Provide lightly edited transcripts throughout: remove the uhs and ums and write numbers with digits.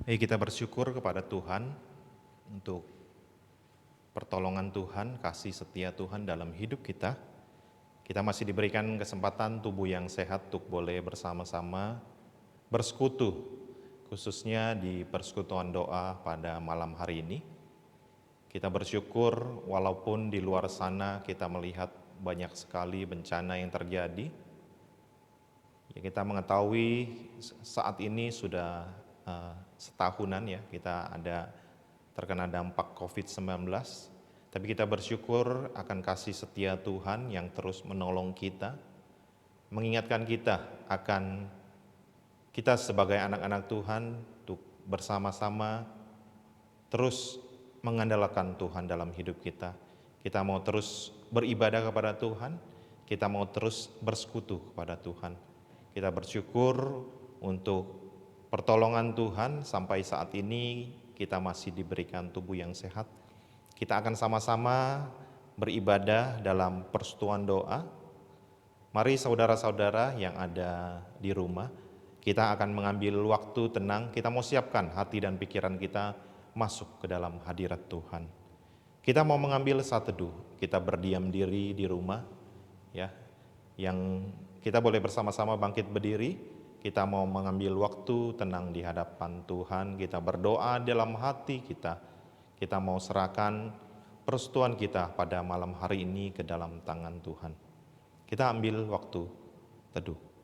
Kita bersyukur kepada Tuhan untuk pertolongan Tuhan, kasih setia Tuhan dalam hidup kita. Kita masih diberikan kesempatan tubuh yang sehat untuk boleh bersama-sama bersekutu, khususnya di persekutuan doa pada malam hari ini. Kita bersyukur walaupun di luar sana kita melihat banyak sekali bencana yang terjadi. Ya, kita mengetahui saat ini sudah setahunan ya kita ada terkena dampak COVID-19, tapi kita bersyukur akan kasih setia Tuhan yang terus menolong kita, mengingatkan kita akan kita sebagai anak-anak Tuhan untuk bersama-sama terus mengandalkan Tuhan dalam hidup kita. Kita mau terus beribadah kepada Tuhan, kita mau terus bersekutu kepada Tuhan. Kita bersyukur untuk pertolongan Tuhan sampai saat ini kita masih diberikan tubuh yang sehat. Kita akan sama-sama beribadah dalam persekutuan doa. Mari saudara-saudara yang ada di rumah, kita akan mengambil waktu tenang. Kita mau siapkan hati dan pikiran kita masuk ke dalam hadirat Tuhan. Kita mau mengambil saat teduh. Kita berdiam diri di rumah, ya, yang kita boleh bersama-sama bangkit berdiri. Kita mau mengambil waktu tenang di hadapan Tuhan, kita berdoa dalam hati kita. Kita mau serahkan persekutuan kita pada malam hari ini ke dalam tangan Tuhan. Kita ambil waktu teduh.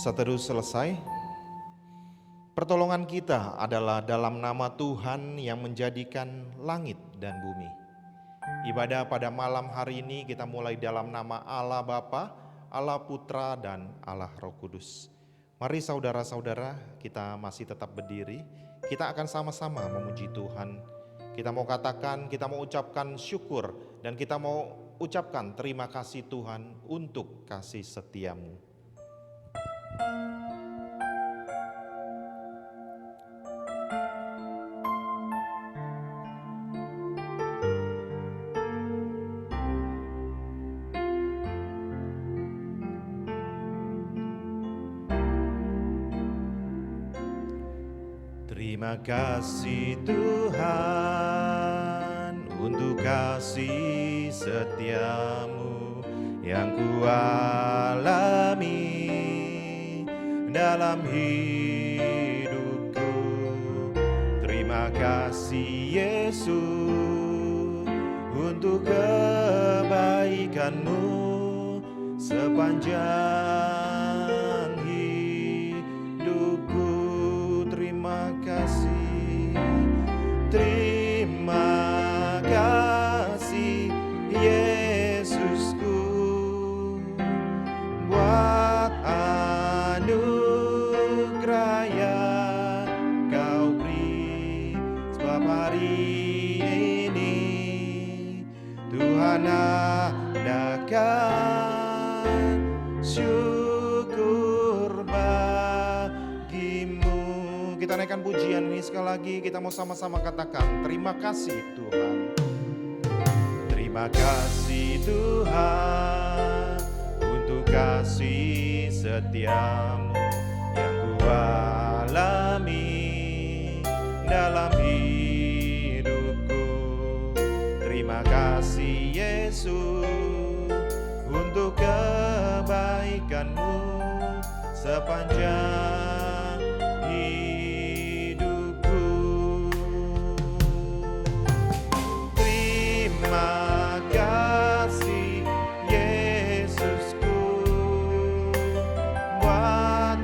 Seteduh selesai, pertolongan kita adalah dalam nama Tuhan yang menjadikan langit dan bumi. Ibadah pada malam hari ini kita mulai dalam nama Allah Bapa, Allah Putra, dan Allah Roh Kudus. Mari saudara-saudara, kita masih tetap berdiri. Kita akan sama-sama memuji Tuhan. Kita mau katakan, kita mau ucapkan syukur, dan kita mau ucapkan terima kasih Tuhan untuk kasih setiamu. Terima kasih Tuhan untuk kasih setiamu yang kualami dalam hidupku. Terima kasih Yesus untuk kebaikanmu sepanjang hidupku. Terima kasih, terima kasih Yesusku buat anugerah yang kau beri. Sebab hari ini Tuhan adakan syukur bagimu. Kita naikkan pujian ini sekali lagi, kita mau sama-sama katakan terima kasih Tuhan. Terima kasih Tuhan untuk kasih setiamu yang kualami dalam hidupku. Terima kasih Yesus untuk kebaikanmu sepanjang hidupku. Terima kasih Yesusku buat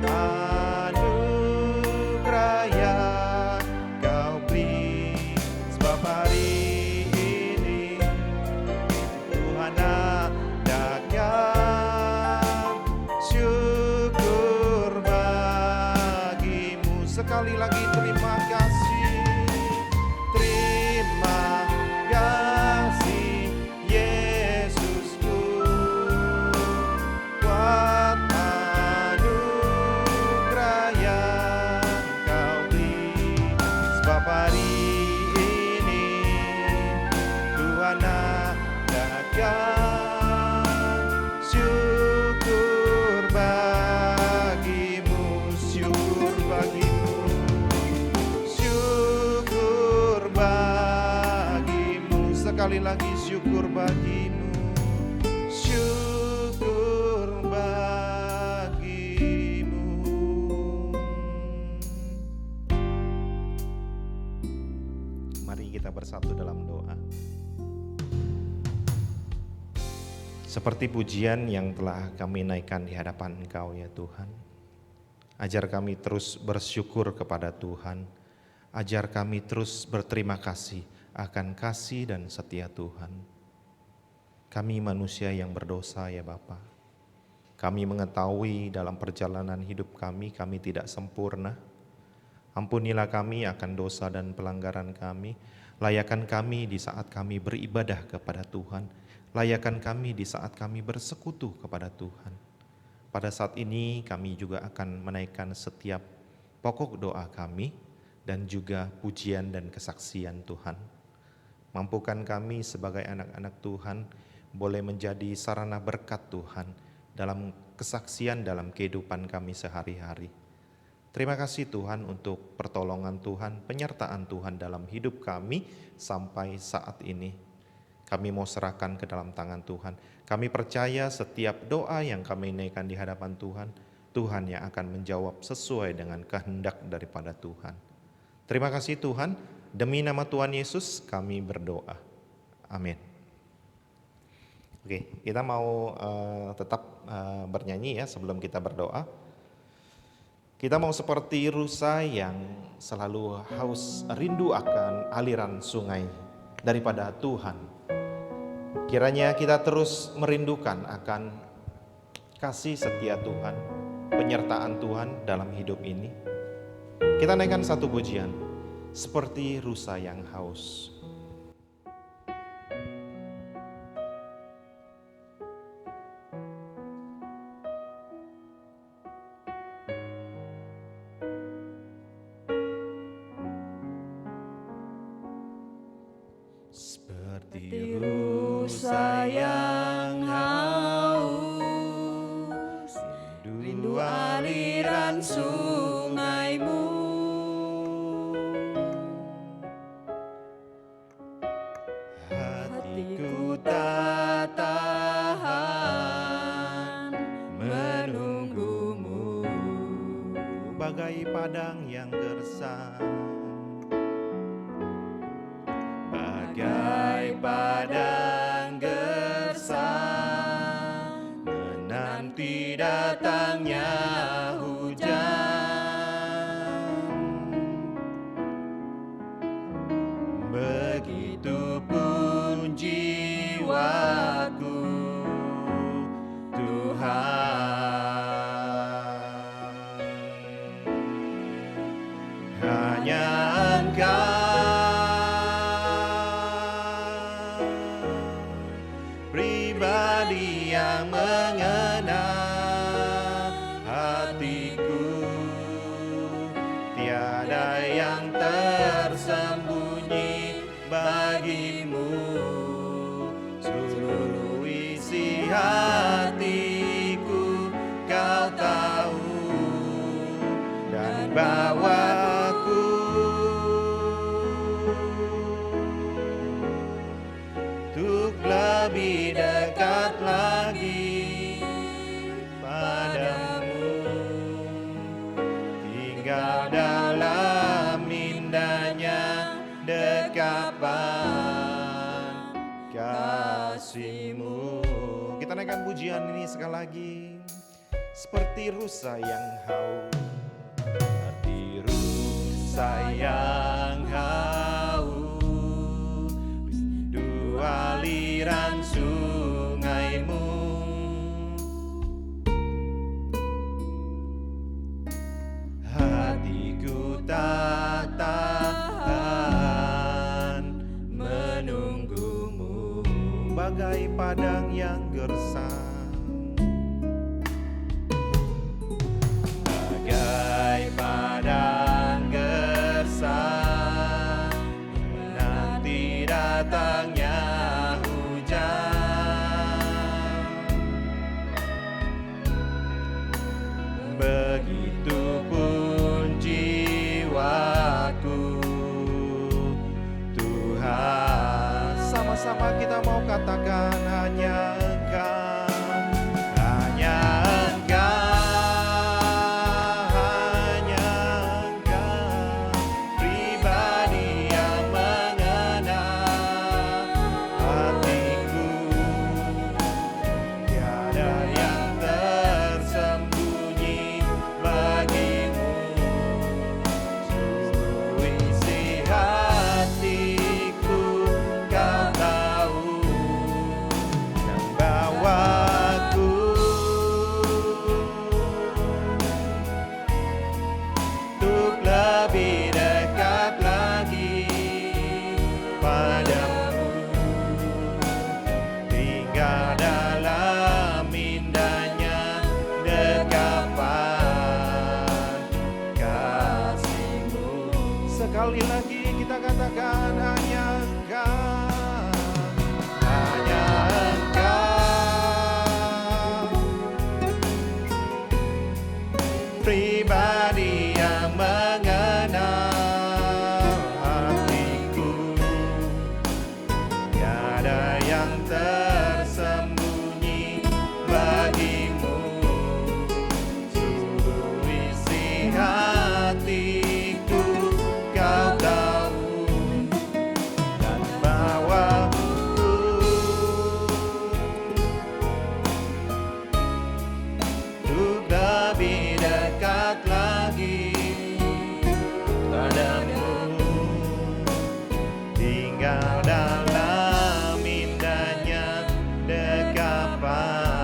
anugerah yang kau beri. Sebab hari ini Tuhan adakan syukur bagimu. Sekali lagi terima kasih, terima kasih Yesus. sekali lagi syukur bagimu, syukur bagimu. Mari kita bersatu dalam doa. Seperti pujian yang telah kami naikkan di hadapan Engkau ya Tuhan, ajar kami terus bersyukur kepada Tuhan, ajar kami terus berterima kasih akan kasih dan setia Tuhan. Kami manusia yang berdosa ya Bapa. Kami mengetahui dalam perjalanan hidup kami tidak sempurna. Ampunilah kami akan dosa dan pelanggaran kami. Layakan kami di saat kami beribadah kepada Tuhan. Layakan kami di saat kami bersekutu kepada Tuhan. Pada saat ini kami juga akan menaikkan setiap pokok doa kami dan juga pujian dan kesaksian Tuhan. Mampukan kami sebagai anak-anak Tuhan boleh menjadi sarana berkat Tuhan dalam kesaksian dalam kehidupan kami sehari-hari. Terima kasih Tuhan untuk pertolongan Tuhan, penyertaan Tuhan dalam hidup kami sampai saat ini. Kami mau serahkan ke dalam tangan Tuhan. Kami percaya setiap doa yang kami naikkan di hadapan Tuhan, Tuhan yang akan menjawab sesuai dengan kehendak daripada Tuhan. Terima kasih Tuhan, demi nama Tuhan Yesus kami berdoa. Amin. Oke, kita mau tetap bernyanyi ya sebelum kita berdoa. Kita mau seperti rusa yang selalu haus rindu akan aliran sungai daripada Tuhan. Kiranya kita terus merindukan akan kasih setia Tuhan, penyertaan Tuhan dalam hidup ini. Kita naikkan satu pujian, seperti rusa yang haus. Seperti rusa yang haus, rindu aliran sungaimu. Hatiku tak tahan menunggumu, bagai padang yang gersang. Bagai padang gersang, menanti datangnya hujan. Begitupun jiwaku, Tuhan. Hanya Engkau pribadi yang mengenal hatiku, tiada yang tersembunyi bagimu. Seluruh isi hatiku Kau tahu, dan bawaku untuk lebih dekat lagi padamu, tinggal dalam indahnya dekapan kasih-Mu. Kita naikkan pujian ini sekali lagi. Seperti rusa yang haus, seperti rusa yang haus, rindu aliran sungaimu. Hatiku tak tahan menunggumu, bagai padang yang gersang. Bagai padang gersang, menanti datangnya hujan. Begitupun jiwaku, Tuhan. Sama-sama bersama kita mau katakan hanya Engkau, hanya Engkau, hanya Engkau, pribadi yang mengenal hatiku. Tiada yang tersembunyi bagimu, seluruh isi hatiku Kau tahu, dan bawaku untuk lebih dekat lagi padamu, tinggal dalam indahnya dekapan kasih-Mu. Sekali lagi kita katakan hanya Engkau, hanya Engkau, pribadi yang mengenal hatiku. Tiada yang tersembunyi bagimu, seluruh isi hatiku Kau tahu, dan bawaku untuk lebih dekat lagi padamu, tinggal dalam indahnya dekapan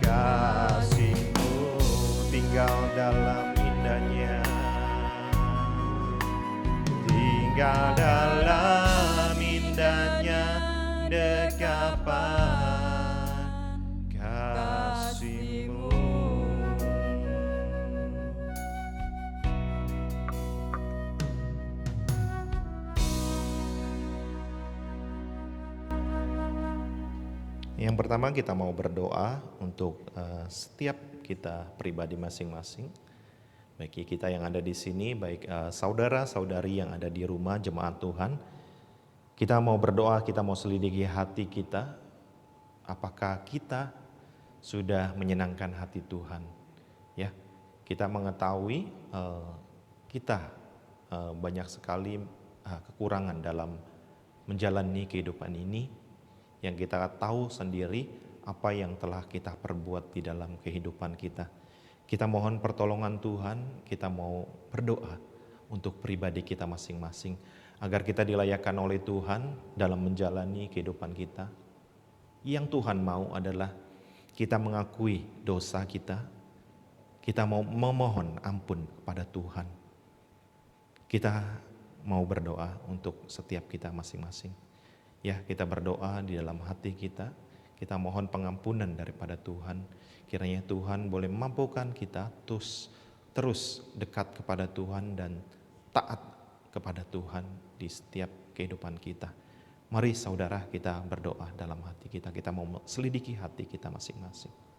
kasih-Mu, tinggal dalam indahnya, tinggal dalam indahnya dekapan kasih-Mu. Yang pertama kita mau berdoa untuk setiap kita pribadi masing-masing. Baik kita yang ada di sini, baik saudara-saudari yang ada di rumah, jemaat Tuhan. Kita mau berdoa, kita mau selidiki hati kita. Apakah kita sudah menyenangkan hati Tuhan? Ya, kita mengetahui kita banyak sekali kekurangan dalam menjalani kehidupan ini. Yang kita tahu sendiri apa yang telah kita perbuat di dalam kehidupan kita. Kita mohon pertolongan Tuhan, kita mau berdoa untuk pribadi kita masing-masing, agar kita dilayakkan oleh Tuhan dalam menjalani kehidupan kita. Yang Tuhan mau adalah kita mengakui dosa kita mau memohon ampun kepada Tuhan. Kita mau berdoa untuk setiap kita masing-masing. Ya, kita berdoa di dalam hati kita mohon pengampunan daripada Tuhan. Kiranya Tuhan boleh memampukan kita terus dekat kepada Tuhan dan taat kepada Tuhan di setiap kehidupan kita. Mari saudara kita berdoa dalam hati kita mau selidiki hati kita masing-masing.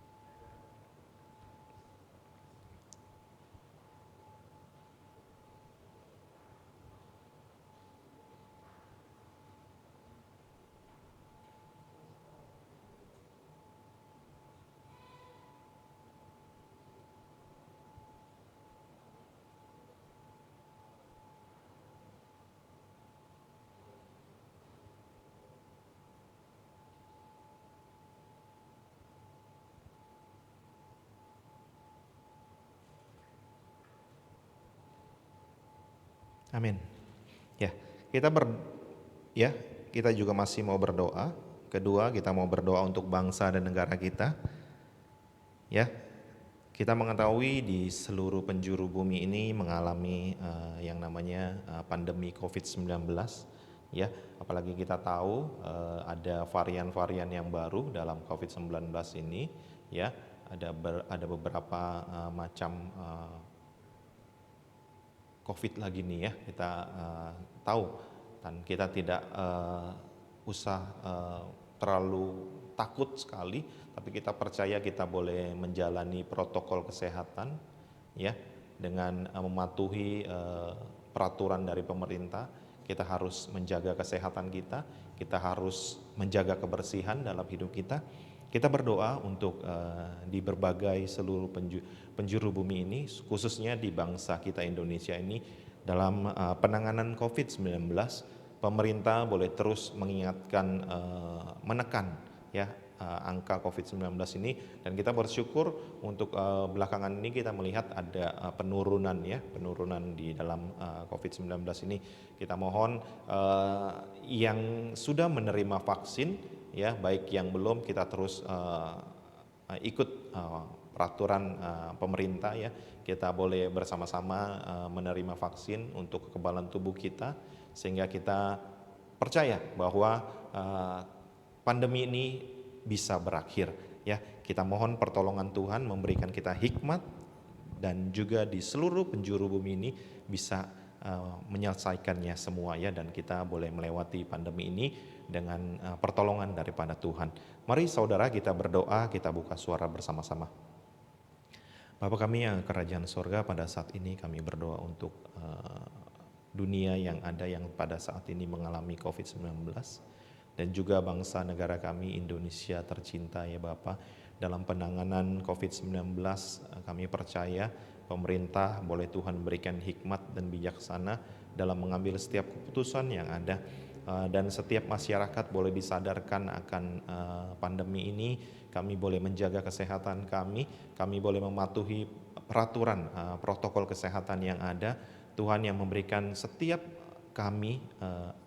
Amin. Ya, kita juga masih mau berdoa. Kedua, kita mau berdoa untuk bangsa dan negara kita. Ya, kita mengetahui di seluruh penjuru bumi ini mengalami yang namanya pandemi COVID-19. Ya, apalagi kita tahu ada varian-varian yang baru dalam COVID-19 ini. Ya, ada beberapa macam COVID lagi nih ya, kita tahu, dan kita tidak usah terlalu takut sekali, tapi kita percaya kita boleh menjalani protokol kesehatan ya dengan mematuhi peraturan dari pemerintah. kita harus menjaga kesehatan kita harus menjaga kebersihan dalam hidup kita. Kita berdoa untuk di berbagai seluruh penjuru bumi ini, khususnya di bangsa kita Indonesia ini, dalam penanganan COVID-19, pemerintah boleh terus mengingatkan, menekan ya angka COVID-19 ini, dan kita bersyukur untuk belakangan ini kita melihat ada penurunan di dalam COVID-19 ini. Kita mohon yang sudah menerima vaksin ya, baik yang belum, kita terus ikut peraturan pemerintah ya. Kita boleh bersama-sama menerima vaksin untuk kekebalan tubuh kita, sehingga kita percaya bahwa pandemi ini bisa berakhir ya. Kita mohon pertolongan Tuhan memberikan kita hikmat, dan juga di seluruh penjuru bumi ini bisa menyelesaikannya semua ya, dan kita boleh melewati pandemi ini dengan pertolongan daripada Tuhan. Mari saudara kita berdoa, kita buka suara bersama-sama. Bapa kami yang kerajaan sorga, pada saat ini kami berdoa untuk dunia yang ada yang pada saat ini mengalami COVID-19, dan juga bangsa negara kami Indonesia tercinta ya Bapa. Dalam penanganan COVID-19 kami percaya pemerintah boleh Tuhan berikan hikmat dan bijaksana dalam mengambil setiap keputusan yang ada, dan setiap masyarakat boleh disadarkan akan pandemi ini. Kami boleh menjaga kesehatan kami boleh mematuhi peraturan protokol kesehatan yang ada. Tuhan yang memberikan setiap kami,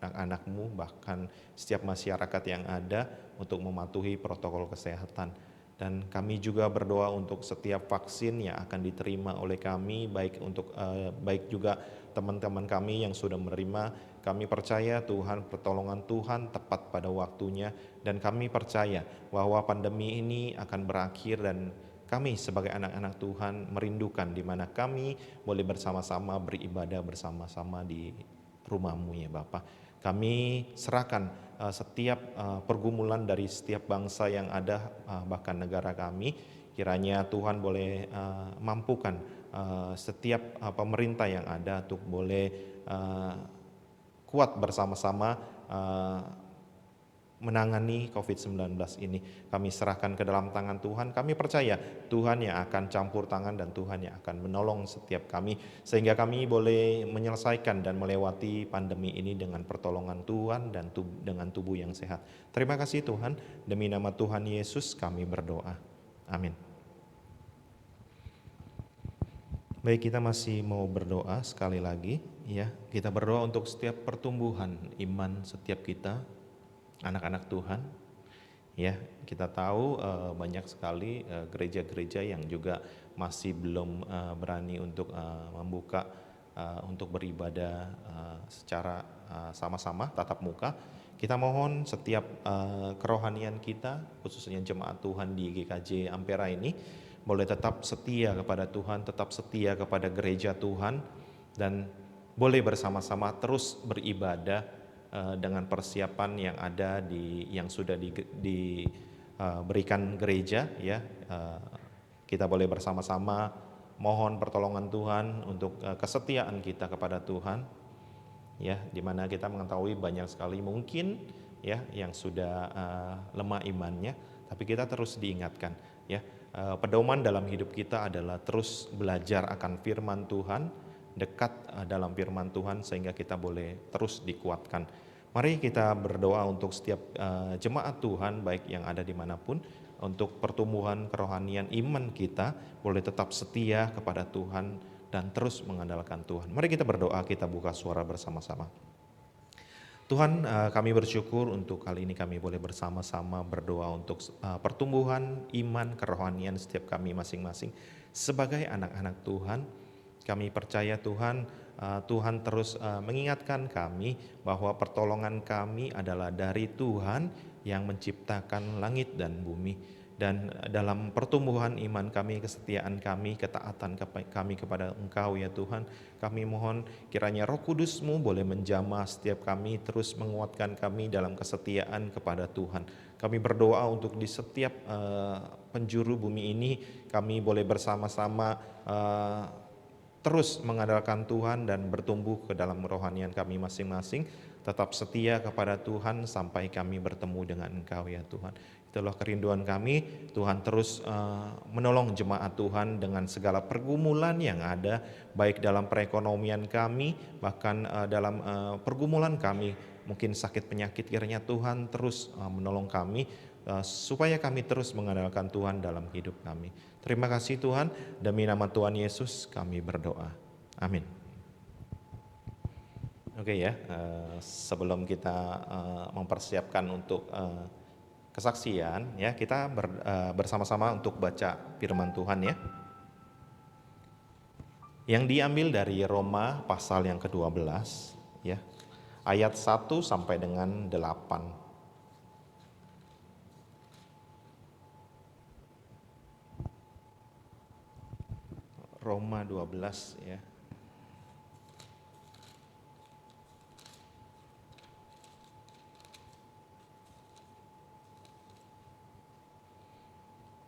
anak-anak-Mu, bahkan setiap masyarakat yang ada untuk mematuhi protokol kesehatan. Dan kami juga berdoa untuk setiap vaksin yang akan diterima oleh kami, baik juga teman-teman kami yang sudah menerima. Kami percaya Tuhan, pertolongan Tuhan tepat pada waktunya, dan kami percaya bahwa pandemi ini akan berakhir, dan kami sebagai anak-anak Tuhan merindukan di mana kami boleh bersama-sama beribadah bersama-sama di rumah-Mu ya Bapa. Kami serahkan setiap pergumulan dari setiap bangsa yang ada, bahkan negara kami. Kiranya Tuhan boleh mampukan setiap pemerintah yang ada untuk boleh kuat bersama-sama menangani COVID-19 ini. Kami serahkan ke dalam tangan Tuhan. Kami percaya Tuhan yang akan campur tangan, dan Tuhan yang akan menolong setiap kami, sehingga kami boleh menyelesaikan dan melewati pandemi ini dengan pertolongan Tuhan dan dengan tubuh yang sehat. Terima kasih Tuhan, demi nama Tuhan Yesus kami berdoa. Amin. Baik, kita masih mau berdoa sekali lagi ya. Kita berdoa untuk setiap pertumbuhan iman setiap kita, anak-anak Tuhan ya. Kita tahu banyak sekali gereja-gereja yang juga masih belum berani untuk membuka untuk beribadah secara sama-sama tatap muka. Kita mohon setiap kerohanian kita, khususnya jemaat Tuhan di GKJ Ampera ini, boleh tetap setia kepada Tuhan, tetap setia kepada gereja Tuhan, dan boleh bersama-sama terus beribadah dengan persiapan yang ada yang sudah diberikan gereja ya. Kita boleh bersama-sama mohon pertolongan Tuhan untuk kesetiaan kita kepada Tuhan ya, dimana kita mengetahui banyak sekali mungkin ya yang sudah lemah imannya, tapi kita terus diingatkan ya. Pedoman dalam hidup kita adalah terus belajar akan firman Tuhan, dekat dalam firman Tuhan, sehingga kita boleh terus dikuatkan. Mari kita berdoa untuk setiap jemaat Tuhan baik yang ada dimanapun, untuk pertumbuhan kerohanian iman kita boleh tetap setia kepada Tuhan dan terus mengandalkan Tuhan. Mari kita berdoa, kita buka suara bersama-sama. Tuhan, kami bersyukur untuk kali ini kami boleh bersama-sama berdoa untuk pertumbuhan iman kerohanian setiap kami masing-masing sebagai anak-anak Tuhan. Kami percaya Tuhan, Tuhan terus mengingatkan kami bahwa pertolongan kami adalah dari Tuhan yang menciptakan langit dan bumi. Dan dalam pertumbuhan iman kami, kesetiaan kami, ketaatan kami kepada Engkau ya Tuhan, kami mohon kiranya Roh Kudus-Mu boleh menjamah setiap kami, terus menguatkan kami dalam kesetiaan kepada Tuhan. Kami berdoa untuk di setiap penjuru bumi ini, kami boleh bersama-sama terus mengandalkan Tuhan dan bertumbuh ke dalam kerohanian kami masing-masing, tetap setia kepada Tuhan sampai kami bertemu dengan Engkau ya Tuhan. Itulah kerinduan kami, Tuhan terus menolong jemaat Tuhan dengan segala pergumulan yang ada, baik dalam perekonomian kami, bahkan dalam pergumulan kami, mungkin sakit penyakit, kiranya Tuhan terus menolong kami, supaya kami terus mengandalkan Tuhan dalam hidup kami. Terima kasih Tuhan, demi nama Tuhan Yesus kami berdoa. Amin. Oke ya, sebelum kita mempersiapkan untuk kesaksian ya, kita bersama-sama untuk baca firman Tuhan ya. Yang diambil dari Roma pasal yang ke-12 ya. Ayat 1 sampai dengan 8. Roma 12 ya.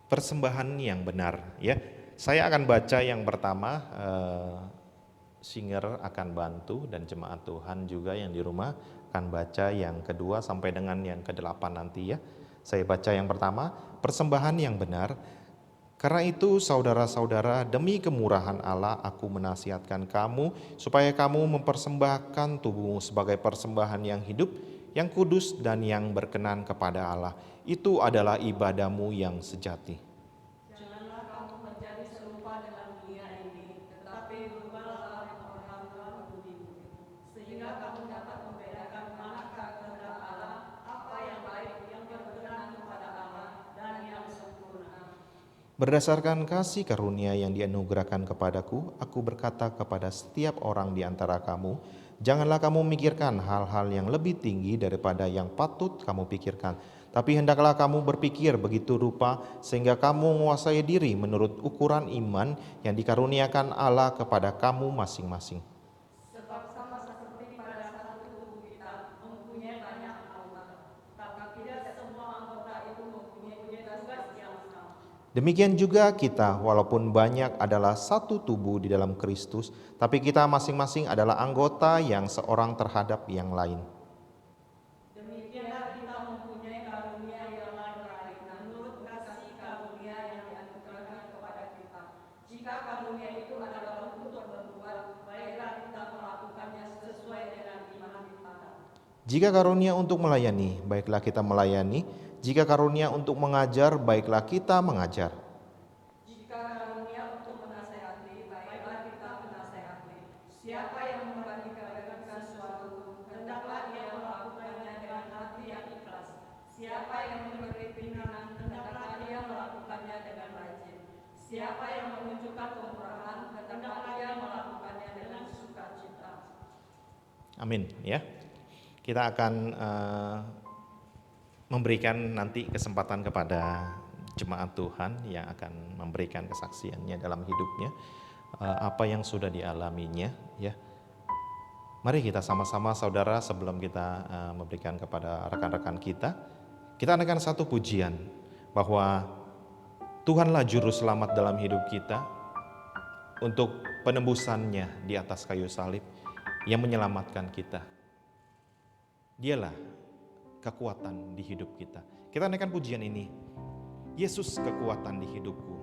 Persembahan yang benar ya. Saya akan baca yang pertama, singer akan bantu dan jemaat Tuhan juga yang di rumah akan baca yang kedua sampai dengan yang ke-8 nanti ya. Saya baca yang pertama, persembahan yang benar. Karena itu saudara-saudara, demi kemurahan Allah aku menasihatkan kamu supaya kamu mempersembahkan tubuhmu sebagai persembahan yang hidup, yang kudus dan yang berkenan kepada Allah. Itu adalah ibadahmu yang sejati. Janganlah kamu menjadi serupa dengan dunia ini, tetapi berubahlah oleh pengetahuan budimu, sehingga kamu dapat membedakan manakah kehendak Allah, apa yang baik, yang berkenan kepada Allah, dan yang sempurna. Berdasarkan kasih karunia yang dianugerahkan kepadaku, aku berkata kepada setiap orang di antara kamu, janganlah kamu memikirkan hal-hal yang lebih tinggi daripada yang patut kamu pikirkan. Tapi hendaklah kamu berpikir begitu rupa sehingga kamu menguasai diri menurut ukuran iman yang dikaruniakan Allah kepada kamu masing-masing. Sebab sama seperti pada satu tubuh kita mempunyai banyak anggota, tapi tidak semua anggota itu mempunyai tugas yang sama. Demikian juga kita, walaupun banyak adalah satu tubuh di dalam Kristus, tapi kita masing-masing adalah anggota yang seorang terhadap yang lain. Demikianlah kita mempunyai karunia yang lain-lain menurut kasih karunia yang dianugerahkan kepada kita. Jika karunia itu adalah untuk berbuat, baiklah kita melakukannya sesuai dengan iman kita. Jika karunia untuk melayani, baiklah kita melayani. Jika karunia untuk mengajar, baiklah kita mengajar. Jika karunia untuk menasehati, baiklah kita menasehati. Siapa yang membandingkan sesuatu, hendaklah dia melakukannya dengan hati yang ikhlas. Siapa yang memberi pimpinan, hendaklah dia melakukannya dengan rajin. Siapa yang menunjukkan kemurahan, hendaklah dia melakukannya dengan sukacita. Amin ya. Kita akan memberikan nanti kesempatan kepada jemaat Tuhan yang akan memberikan kesaksiannya dalam hidupnya, apa yang sudah dialaminya ya. Mari kita sama-sama saudara, sebelum kita memberikan kepada rekan-rekan kita adakan satu pujian bahwa Tuhanlah juru selamat dalam hidup kita, untuk penembusannya di atas kayu salib yang menyelamatkan kita. Dialah kekuatan di hidup kita. Kita naikkan pujian ini. Yesus kekuatan di hidupku.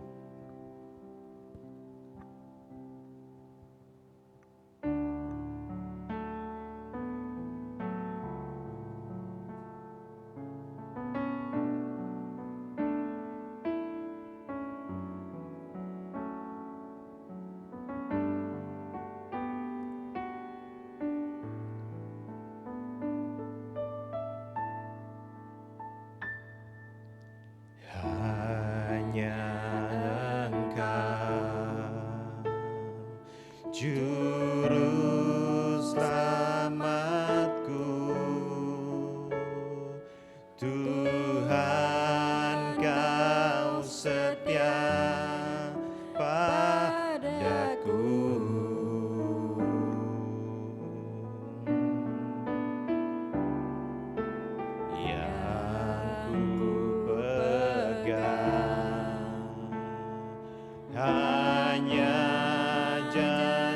Juru selamatku, Tuhan kau setia padaku. Yang ku pegang hanya janji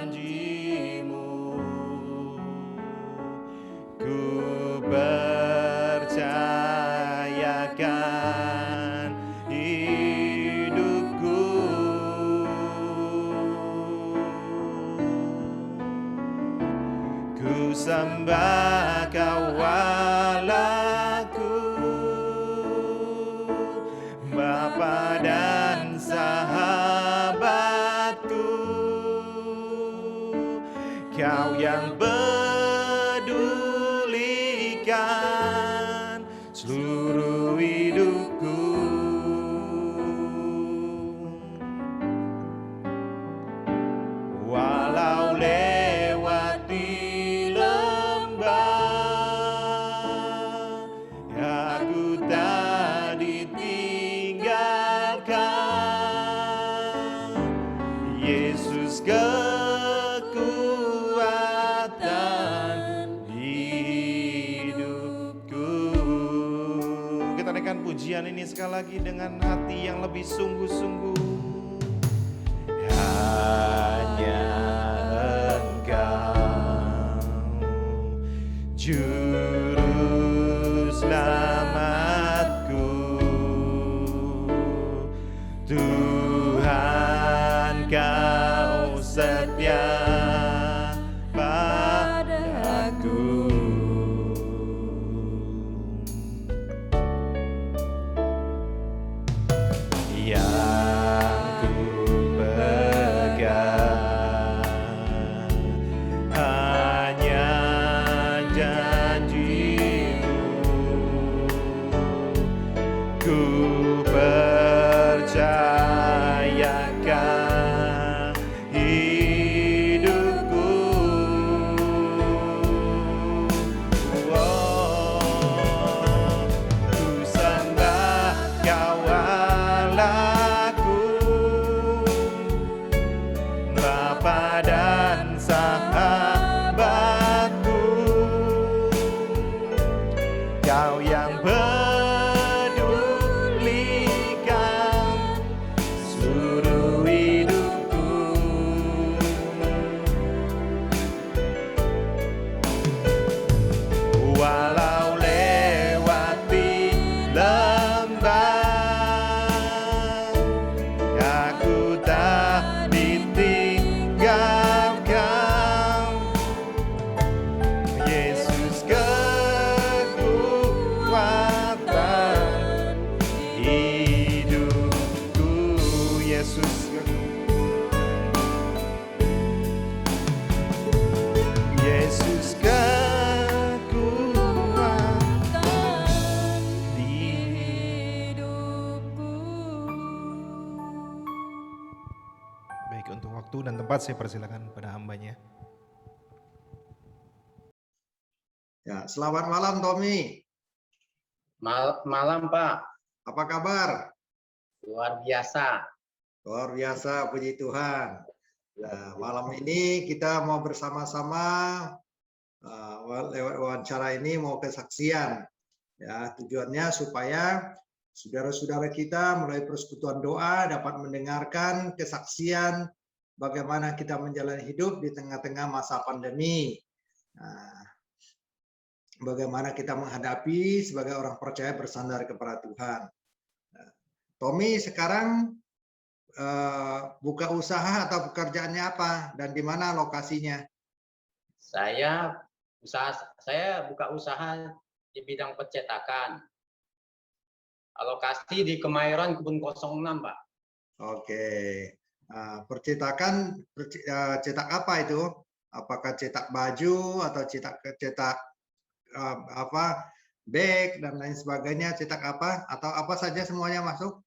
percayakan hidupku. Ku sembah Kau Allahku, Bapa dan sahabatku, Kau yang pedulikan seluruh hidupku. Walau lewati lembah, aku tak ditinggalkan. Yesus kekuatan hidupku. Kita naikkan pujian ini sekali lagi dengan hati yang lebih sungguh-sungguh. Hanya Engkau Juru Selamatku, Tuhan Kau setia padaku. Yang ku pegang hanya janji-Mu, ku percayakan hidupku. Ku sembah Kau Allahku, Bapa dan sahabatku, Kau yang pedulikan seluruh hidupku. Walau lewati lembah, aku tak ditinggalkan. Yesus kekuatan hidupku. Yesus kekuatan hidupku. Baik, untuk waktu dan tempat saya persilakan pada hambanya. Ya, selamat malam Tommy. Malam Pak, Apa kabar? luar biasa. Luar biasa, puji Tuhan. Nah, malam ini kita mau bersama-sama lewat wawancara ini mau kesaksian. Ya, tujuannya supaya saudara-saudara kita melalui persekutuan doa dapat mendengarkan kesaksian bagaimana kita menjalani hidup di tengah-tengah masa pandemi. Nah, bagaimana kita menghadapi sebagai orang percaya bersandar kepada Tuhan. Tommy sekarang buka usaha atau pekerjaannya apa dan di mana lokasinya? Saya buka usaha di bidang percetakan. Lokasi di Kemayoran Kebun 06, Pak. Oke. Percetakan cetak apa itu? Apakah cetak baju atau cetak bag dan lain sebagainya, cetak apa atau apa saja semuanya masuk?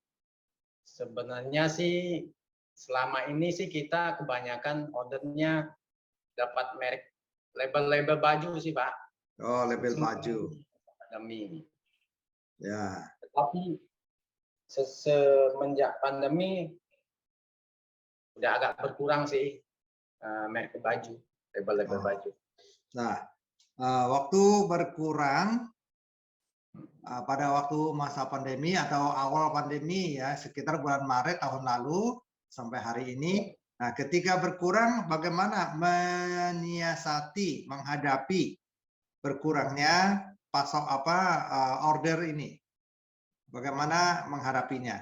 Sebenarnya sih selama ini sih kita kebanyakan ordernya dapat merek label-label baju sih, Pak. Oh, label baju. Pandemi. Ya. Tetapi semenjak pandemi udah agak berkurang sih merek baju, label-label baju. Nah, waktu berkurang pada waktu masa pandemi atau awal pandemi ya, sekitar bulan Maret tahun lalu sampai hari ini. Nah, ketika berkurang bagaimana menyiasati, menghadapi berkurangnya pasok order ini? Bagaimana menghadapinya?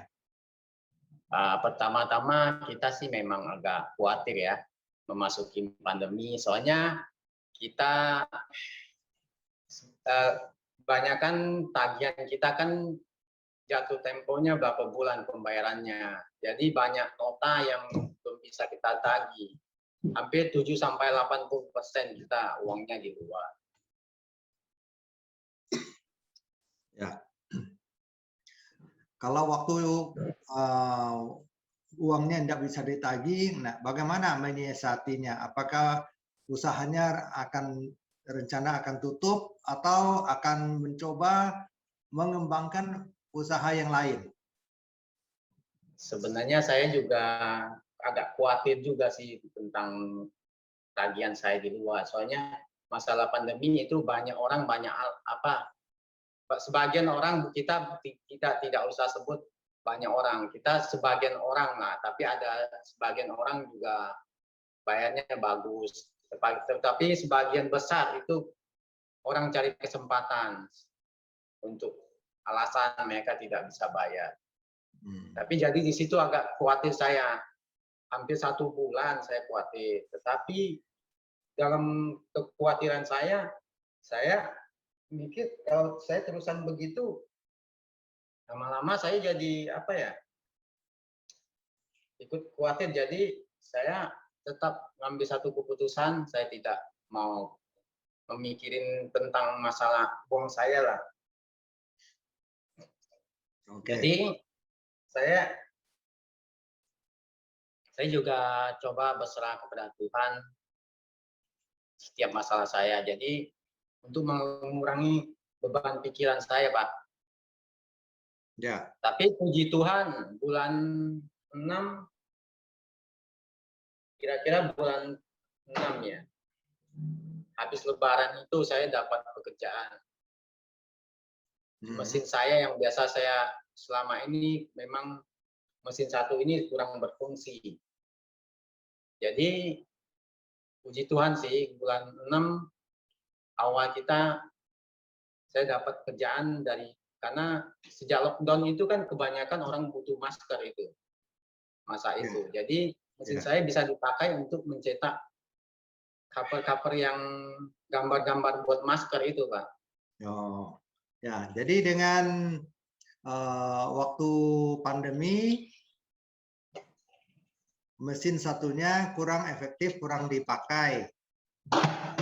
Pertama-tama kita sih memang agak khawatir ya memasuki pandemi, soalnya kita kebanyakan tagihan kita kan jatuh temponya berapa bulan pembayarannya. Jadi banyak nota yang belum bisa kita tagih. Hampir 7-80% kita uangnya di luar. Ya. Kalau waktu uangnya tidak bisa ditagih, nah bagaimana menyiasatinya? Apakah usahanya rencana akan tutup atau akan mencoba mengembangkan usaha yang lain? Sebenarnya saya juga agak khawatir juga sih tentang tagihan saya di luar. Soalnya masalah pandemi itu banyak orang sebagian orang kita tidak usah sebut banyak orang, kita sebagian orang lah, tapi ada sebagian orang juga bayarnya bagus. Tetapi sebagian besar itu orang cari kesempatan untuk alasan mereka tidak bisa bayar. Tapi jadi di situ agak khawatir saya. Hampir 1 bulan saya khawatir. Tetapi dalam kekhawatiran saya mikir kalau saya terusan begitu, lama-lama saya jadi ikut khawatir. Jadi saya tetap ngambil satu keputusan, saya tidak mau memikirin tentang masalah uang saya lah. Jadi saya juga coba berserah kepada Tuhan setiap masalah saya. Jadi untuk mengurangi beban pikiran saya, Pak. Ya. Tapi puji Tuhan, bulan 6, kira-kira bulan 6 ya, habis Lebaran itu saya dapat pekerjaan. Mesin saya yang biasa saya selama ini memang mesin satu ini kurang berfungsi. Jadi puji Tuhan sih, bulan 6 awal saya dapat kerjaan karena sejak lockdown itu kan kebanyakan orang butuh masker itu masa itu. Jadi mesin saya bisa dipakai untuk mencetak cover-cover yang gambar-gambar buat masker itu, Pak. Oh, ya. Jadi dengan waktu pandemi mesin satunya kurang efektif, kurang dipakai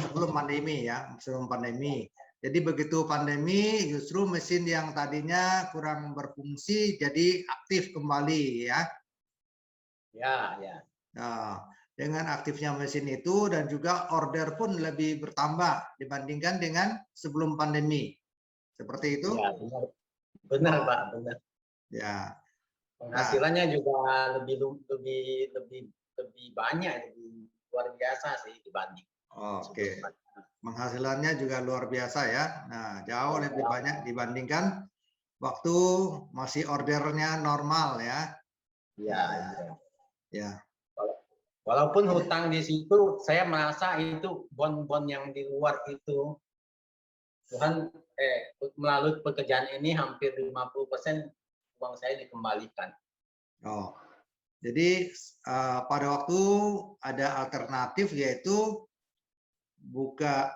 sebelum pandemi ya, sebelum pandemi. Jadi begitu pandemi justru mesin yang tadinya kurang berfungsi jadi aktif kembali ya. Ya. Nah, dengan aktifnya mesin itu dan juga order pun lebih bertambah dibandingkan dengan sebelum pandemi. Seperti itu? Ya, benar Pak, benar. Ya. Penghasilannya juga lebih banyak, lebih luar biasa sih dibanding. Oke. Penghasilannya juga luar biasa ya. Nah, jauh lebih banyak dibandingkan waktu masih ordernya normal ya. Iya. Ya. Walaupun hutang di situ, saya merasa itu bon-bon yang di luar itu Tuhan melalui pekerjaan ini hampir 50% uang saya dikembalikan. Oh, jadi pada waktu ada alternatif yaitu buka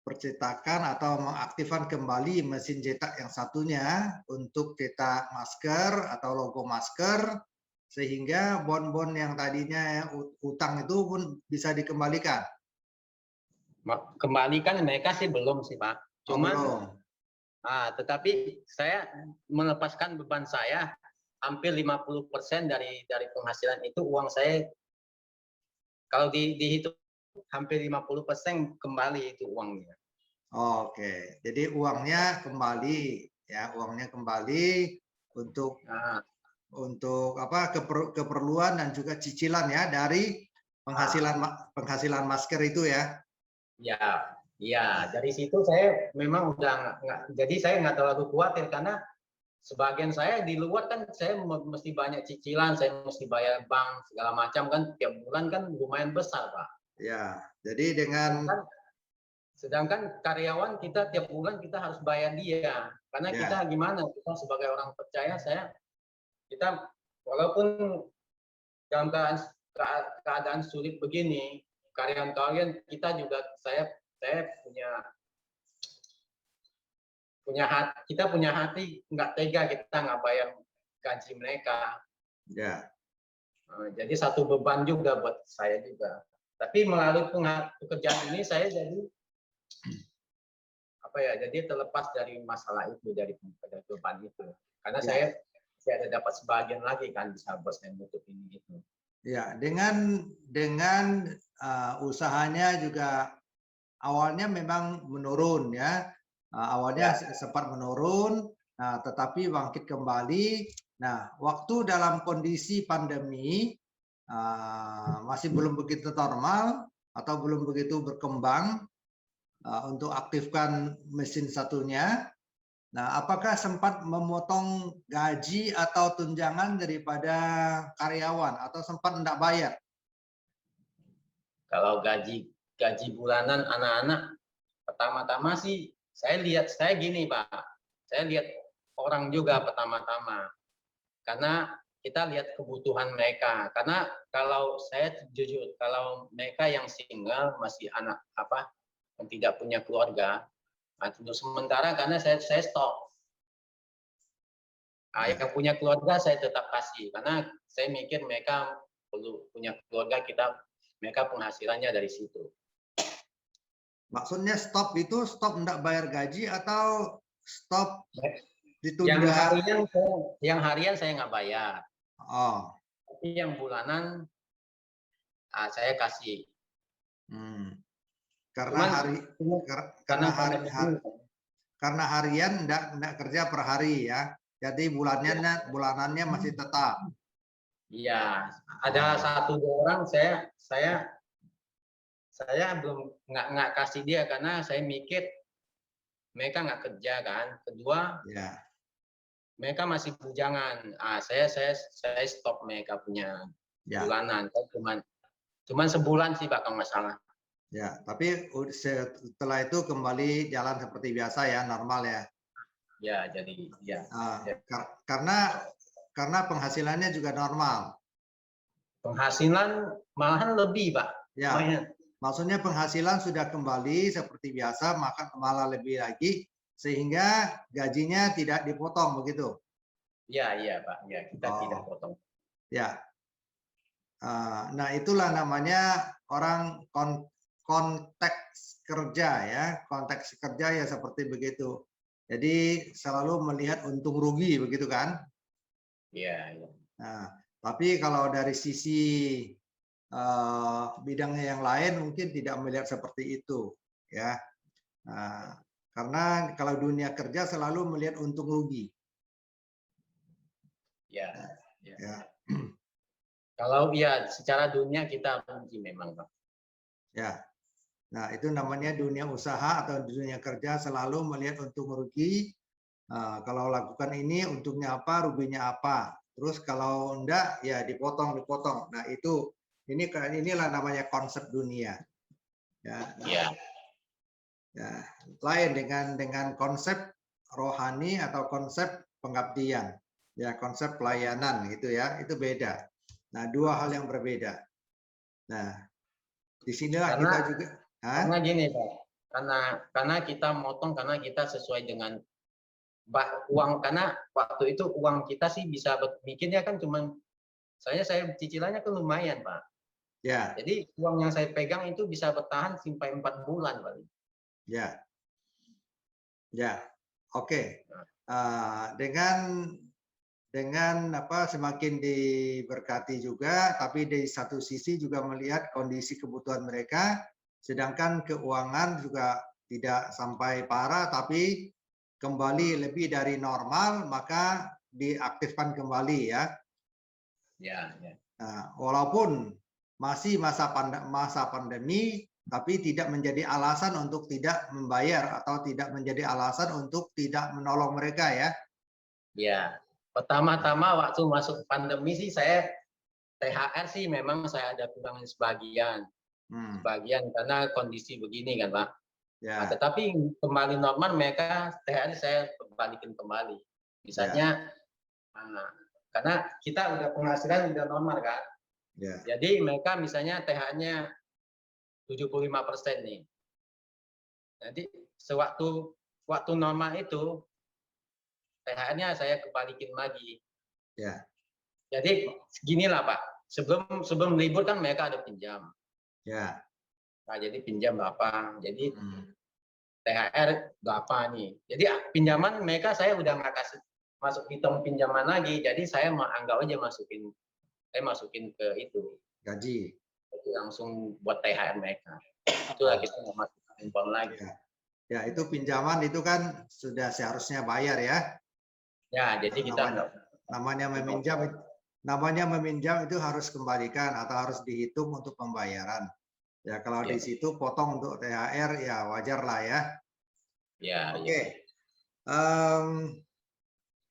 percetakan atau mengaktifkan kembali mesin cetak yang satunya untuk cetak masker atau logo masker sehingga bon-bon yang tadinya utang itu pun bisa dikembalikan. Kembalikan mereka sih belum sih Pak. Cuman tetapi saya melepaskan beban saya hampir 50% dari penghasilan itu uang saya kalau dihitung hampir 50% kembali itu uangnya. Oke, jadi uangnya kembali ya, uangnya kembali untuk keperluan dan juga cicilan ya dari penghasilan masker itu ya. Ya, dari situ saya memang udah jadi saya nggak terlalu khawatir karena sebagian saya di luar kan saya mesti banyak cicilan, saya mesti bayar bank segala macam kan tiap bulan kan lumayan besar Pak. Ya, jadi dengan Sedangkan karyawan kita tiap bulan kita harus bayar dia. Karena Ya. kita gimana? Kita sebagai orang percaya, kita walaupun dalam keadaan sulit begini, karyawan-karyawan kita juga saya kita punya hati nggak tega kita nggak bayar gaji mereka. Ya. Jadi satu beban juga buat saya juga. Tapi melalui pekerjaan ini saya jadi jadi terlepas dari masalah itu, dari beban itu. Karena saya ada dapat sebagian lagi kan bisa buat saya nutup ini gitu. Ya, dengan usahanya juga awalnya memang menurun ya. Awalnya sempat menurun, tetapi bangkit kembali. Nah, waktu dalam kondisi pandemi masih belum begitu normal atau belum begitu berkembang untuk aktifkan mesin satunya. Nah, apakah sempat memotong gaji atau tunjangan daripada karyawan atau sempat tidak bayar? Kalau gaji bulanan anak-anak pertama-tama sih saya gini Pak, saya lihat orang juga pertama-tama, karena kita lihat kebutuhan mereka. Karena kalau saya jujur, kalau mereka yang single masih anak yang tidak punya keluarga, untuk sementara karena saya stop. Yang punya keluarga saya tetap kasih, karena saya mikir mereka perlu punya keluarga, mereka penghasilannya dari situ. Maksudnya stop itu stop tidak bayar gaji atau stop ditunda? Yang harian saya nggak bayar. Oh. Tapi yang bulanan saya kasih. Karena harian enggak kerja per hari ya. Jadi bulanannya masih tetap. Iya, ada 1-2 orang saya belum nggak kasih dia karena saya mikir mereka nggak kerja kan. Kedua, mereka masih bujangan. Saya stop mereka punya bulanan. Cuman sebulan sih Pak kalau nggak salah. Ya, tapi setelah itu kembali jalan seperti biasa ya, normal ya. Ya, jadi ya. Karena penghasilannya juga normal. Penghasilan malahan lebih Pak. Ya. Maksudnya penghasilan sudah kembali seperti biasa, maka malah lebih lagi, sehingga gajinya tidak dipotong begitu? Iya Pak, ya kita tidak potong. Ya, nah itulah namanya orang konteks kerja ya, konteks kerja ya seperti begitu. Jadi selalu melihat untung rugi begitu kan? Iya. Nah, tapi kalau dari sisi bidangnya yang lain mungkin tidak melihat seperti itu ya, karena kalau dunia kerja selalu melihat untung rugi ya. Kalau secara dunia kita rugi memang Pak ya. Nah itu namanya dunia usaha atau dunia kerja selalu melihat untung rugi. Kalau lakukan ini untungnya apa, ruginya apa, terus kalau enggak ya dipotong. Nah itu inilah namanya konsep dunia ya. Lain dengan konsep rohani atau konsep pengabdian ya, konsep pelayanan gitu ya, itu beda. Nah, dua hal yang berbeda. Nah, disinilah kita juga karena gini Pak, karena kita motong karena kita sesuai dengan uang, karena waktu itu uang kita sih bisa bikinnya kan cuman saya cicilannya kan lumayan Pak. Ya. Jadi uang yang saya pegang itu bisa bertahan sampai 4 bulan Pak. Ya. Oke. Dengan semakin diberkati juga, tapi dari satu sisi juga melihat kondisi kebutuhan mereka, sedangkan keuangan juga tidak sampai parah, tapi kembali lebih dari normal, maka diaktifkan kembali ya. Nah, walaupun masih masa pandemi, tapi tidak menjadi alasan untuk tidak membayar atau tidak menjadi alasan untuk tidak menolong mereka ya. Ya, pertama-tama waktu masuk pandemi sih saya THR sih memang saya ada kurangan sebagian karena kondisi begini kan Pak. Ya, tetapi kembali normal mereka THR saya balikin kembali. Misalnya, karena kita udah penghasilan udah normal kan. ya, Jadi mereka misalnya THR-nya 75% nih. Nanti waktu normal itu THR-nya saya kembalikin lagi. ya, Jadi ginilah Pak, sebelum libur kan mereka ada pinjam. ya. Nah, jadi pinjam berapa? Jadi Hmm. THR berapa nih? Jadi pinjaman mereka saya udah nggak kasih masuk hitung pinjaman lagi. Jadi saya mau anggap aja masukin ke itu. Gaji. Itu langsung buat THR mereka. Itulah kita nggak masukin uang lagi. Ya. Ya, itu pinjaman itu kan sudah seharusnya bayar ya. Ya, jadi kita Namanya meminjam itu harus kembalikan atau harus dihitung untuk pembayaran. Ya, kalau di situ potong untuk THR ya wajar lah ya. Ya. Oke.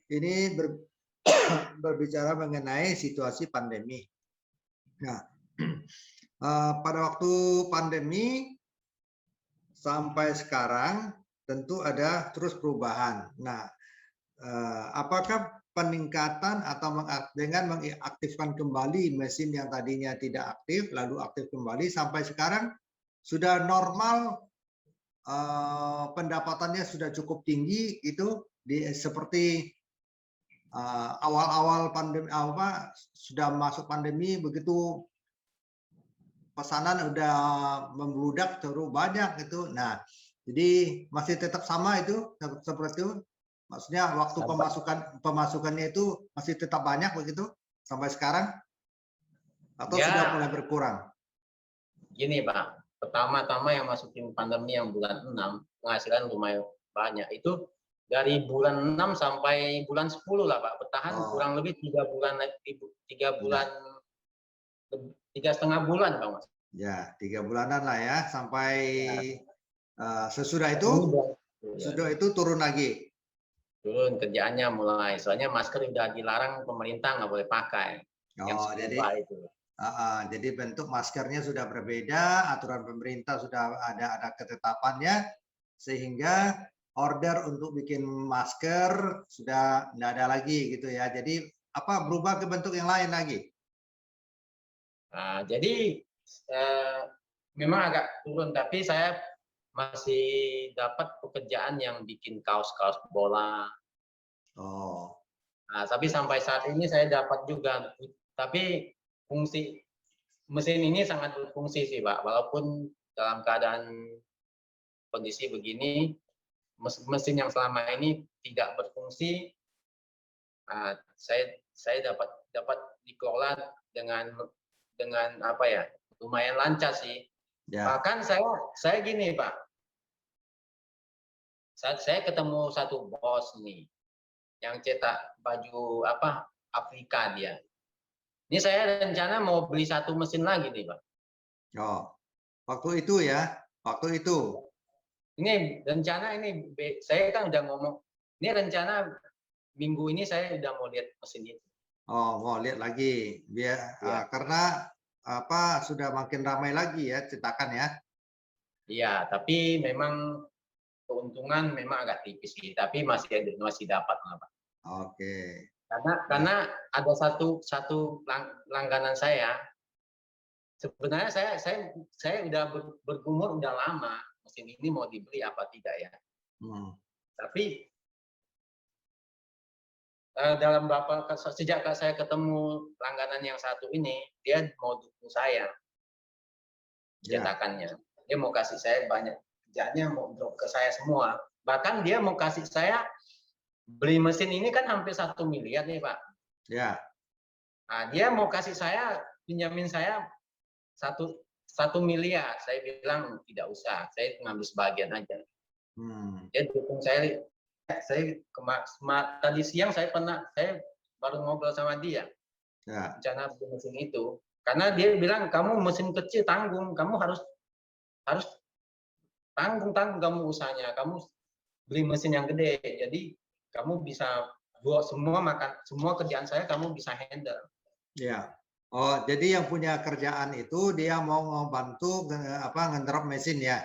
Ini berbicara mengenai situasi pandemi. Nah, pada waktu pandemi sampai sekarang tentu ada terus perubahan. Nah, apakah peningkatan atau dengan mengaktifkan kembali mesin yang tadinya tidak aktif lalu aktif kembali sampai sekarang sudah normal, pendapatannya sudah cukup tinggi itu seperti awal-awal pandemi sudah masuk pandemi begitu pesanan udah membludak terus banyak itu. Nah, jadi masih tetap sama itu seperti itu. Maksudnya waktu pemasukannya itu masih tetap banyak begitu sampai sekarang atau ya, sudah mulai berkurang? Gini Pak, pertama-tama yang masukin pandemi yang bulan 6 penghasilan lumayan banyak. Itu dari bulan 6 sampai bulan 10 lah Pak, bertahan kurang lebih 3 bulan, 3,5 bulan Pak Mas. Ya, 3 bulanan lah ya sampai sesudah itu turun lagi. Turun kerjaannya mulai, soalnya masker udah dilarang pemerintah nggak boleh pakai. Jadi bentuk maskernya sudah berbeda, aturan pemerintah sudah ada ketetapannya, sehingga order untuk bikin masker sudah tidak ada lagi gitu ya. Jadi berubah ke bentuk yang lain lagi? Nah, jadi memang agak turun, tapi saya masih dapat pekerjaan yang bikin kaos-kaos bola. Nah, tapi sampai saat ini saya dapat juga, tapi fungsi mesin ini sangat berfungsi sih Pak, walaupun dalam keadaan kondisi begini, mesin yang selama ini tidak berfungsi, saya dapat dikelola dengan apa ya, lumayan lancar sih. Ya. Bahkan saya gini Pak, saya ketemu satu bos nih yang cetak baju Afrika dia. Ini saya rencana mau beli satu mesin lagi nih Pak. Waktu itu ya, waktu itu. Ini rencana ini saya kan udah ngomong, ini rencana minggu ini saya udah mau lihat mesin itu. Mau lihat lagi biar karena sudah makin ramai lagi ya cetakan ya. Iya, tapi memang keuntungan memang agak tipis sih, tapi masih dapat lah Pak. Oke. Karena ada satu langganan saya. Sebenarnya saya udah bergumul udah lama mesin ini mau dibeli apa tidak ya. Tapi dalam sejak saya ketemu langganan yang satu ini, dia mau dukung saya cetakannya. Dia mau kasih saya banyak kerjaannya, mau drop ke saya semua. Bahkan dia mau kasih saya beli mesin ini kan hampir 1 miliar nih Pak. Ya. Nah, dia mau kasih saya, pinjamin saya 1 miliar. Saya bilang tidak usah, saya ngambil sebagian aja. Dia dukung saya. Tadi siang saya baru ngobrol sama dia. Rencana beli mesin itu. Karena dia bilang kamu mesin kecil tanggung, kamu harus tanggung kamu usahanya. Kamu beli mesin yang gede. Jadi kamu bisa buat semua kerjaan saya kamu bisa handle. Ya. Jadi yang punya kerjaan itu dia mau membantu ngedrop mesin ya.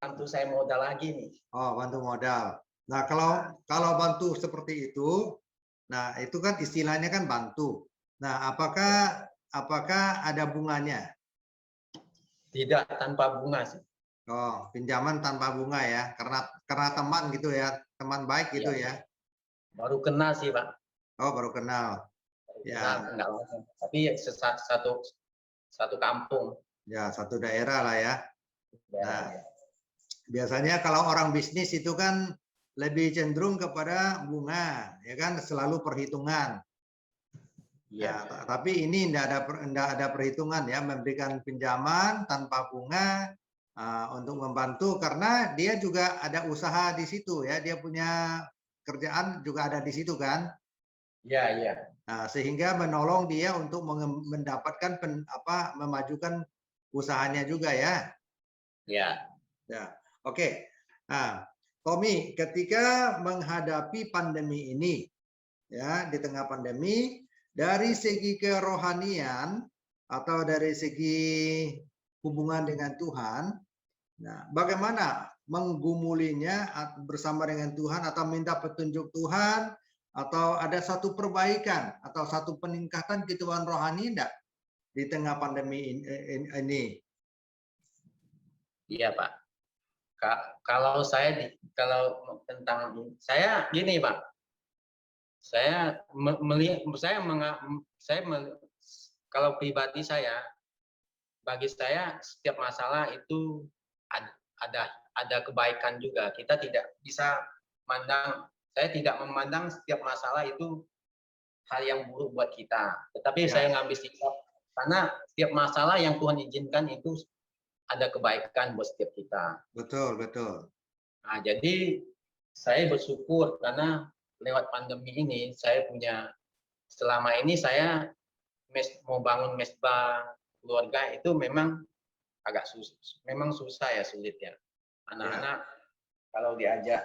bantu saya modal lagi nih. Oh, bantu modal. Nah, kalau bantu seperti itu, nah itu kan istilahnya kan bantu. Nah, apakah ada bunganya? Tidak, tanpa bunga sih. Oh, pinjaman tanpa bunga ya, karena teman gitu ya, teman baik gitu Iya. ya. Baru kenal sih, Pak. Oh, baru kenal. Baru kenal, Ya, enggak langsung. Tapi satu kampung. ya satu daerah lah ya. Nah, Ya. biasanya kalau orang bisnis itu kan lebih cenderung kepada bunga, ya kan, selalu perhitungan. Iya. Ya, tapi ini tidak ada perhitungan ya, memberikan pinjaman tanpa bunga untuk membantu karena dia juga ada usaha di situ ya, dia punya kerjaan juga ada di situ kan. Iya, iya. Nah, sehingga menolong dia untuk mendapatkan memajukan usahanya juga ya. Iya. Ya, oke. Nah, Tommy, ketika menghadapi pandemi ini, ya di tengah pandemi, dari segi kerohanian atau dari segi hubungan dengan Tuhan, nah, bagaimana menggumulinya bersama dengan Tuhan atau minta petunjuk Tuhan atau ada satu perbaikan atau satu peningkatan kehidupan rohani enggak di tengah pandemi ini? Iya, Pak. Kalau kalau tentang saya gini, Pak. Saya melihat kalau pribadi saya, bagi saya setiap masalah itu ada kebaikan juga. Kita tidak bisa saya tidak memandang setiap masalah itu hal yang buruk buat kita. Tetapi Ya. saya ngambil sikap karena setiap masalah yang Tuhan izinkan itu ada kebaikan buat setiap kita. Betul, betul. Nah, jadi saya bersyukur karena lewat pandemi ini selama ini saya mau bangun mesbah keluarga itu memang agak susah ya, sulit ya. Anak-anak kalau diajak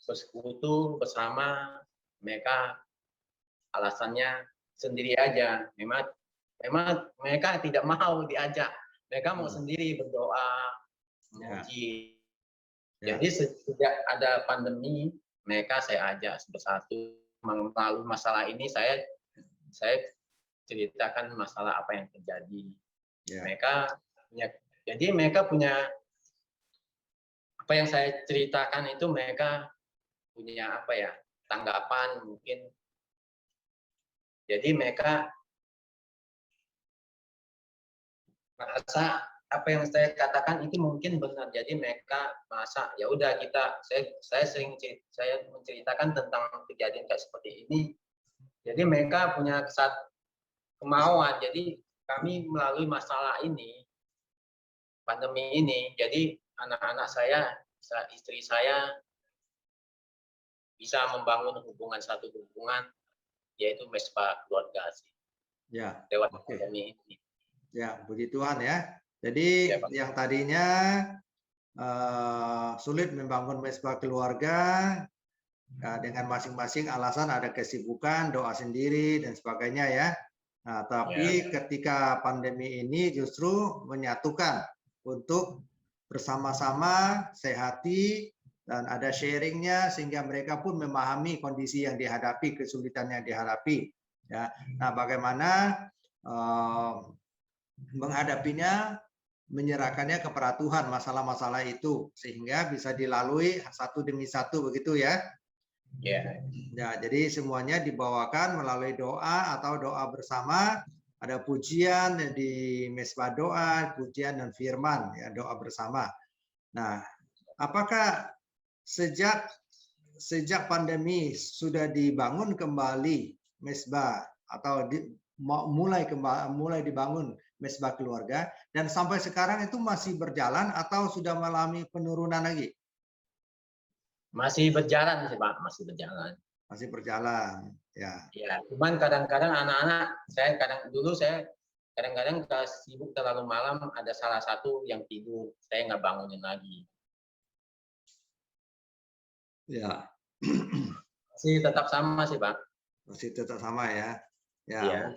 bersekutu bersama, mereka alasannya sendiri aja. Memang mereka tidak mau diajak. Mereka mau sendiri berdoa, memuji. Ya. Jadi sejak ada pandemi, mereka saya ajak bersatu. Melalui masalah ini saya ceritakan masalah apa yang terjadi. Ya. Mereka punya apa yang saya ceritakan itu, mereka punya apa ya, tanggapan mungkin. Jadi mereka merasa apa yang saya katakan itu mungkin benar. Jadi mereka merasa ya udah saya menceritakan tentang kejadian kayak seperti ini. Jadi mereka punya kemauan. Jadi kami melalui masalah ini, pandemi ini, jadi anak-anak saya, istri saya bisa membangun satu hubungan, yaitu mesbah keluarga sih. Ya. Lewat pandemi ini. Ya, puji Tuhan ya. Jadi Ya, Pak. yang tadinya sulit membangun mesbah keluarga dengan masing-masing alasan ada kesibukan, doa sendiri dan sebagainya ya. Nah, tapi ketika pandemi ini justru menyatukan untuk bersama-sama sehati dan ada sharingnya sehingga mereka pun memahami kondisi yang dihadapi, kesulitan yang dihadapi. Ya, nah bagaimana menghadapinya, menyerahkannya kepada Tuhan masalah-masalah itu sehingga bisa dilalui satu demi satu begitu ya. Ya. Ya, jadi semuanya dibawakan melalui doa atau doa bersama. Ada pujian di mesbah doa, pujian dan firman ya, doa bersama. Nah, apakah sejak pandemi sudah dibangun kembali mesbah atau mulai dibangun mesbah keluarga dan sampai sekarang itu masih berjalan atau sudah mengalami penurunan lagi? Masih berjalan sih, Pak, masih berjalan. Masih berjalan, ya. Ya, cuman kadang-kadang anak-anak saya kadang-kadang sibuk terlalu malam, ada salah satu yang tidur, saya nggak bangunin lagi. Ya. Masih tetap sama sih, Pak. Masih tetap sama ya. Ya.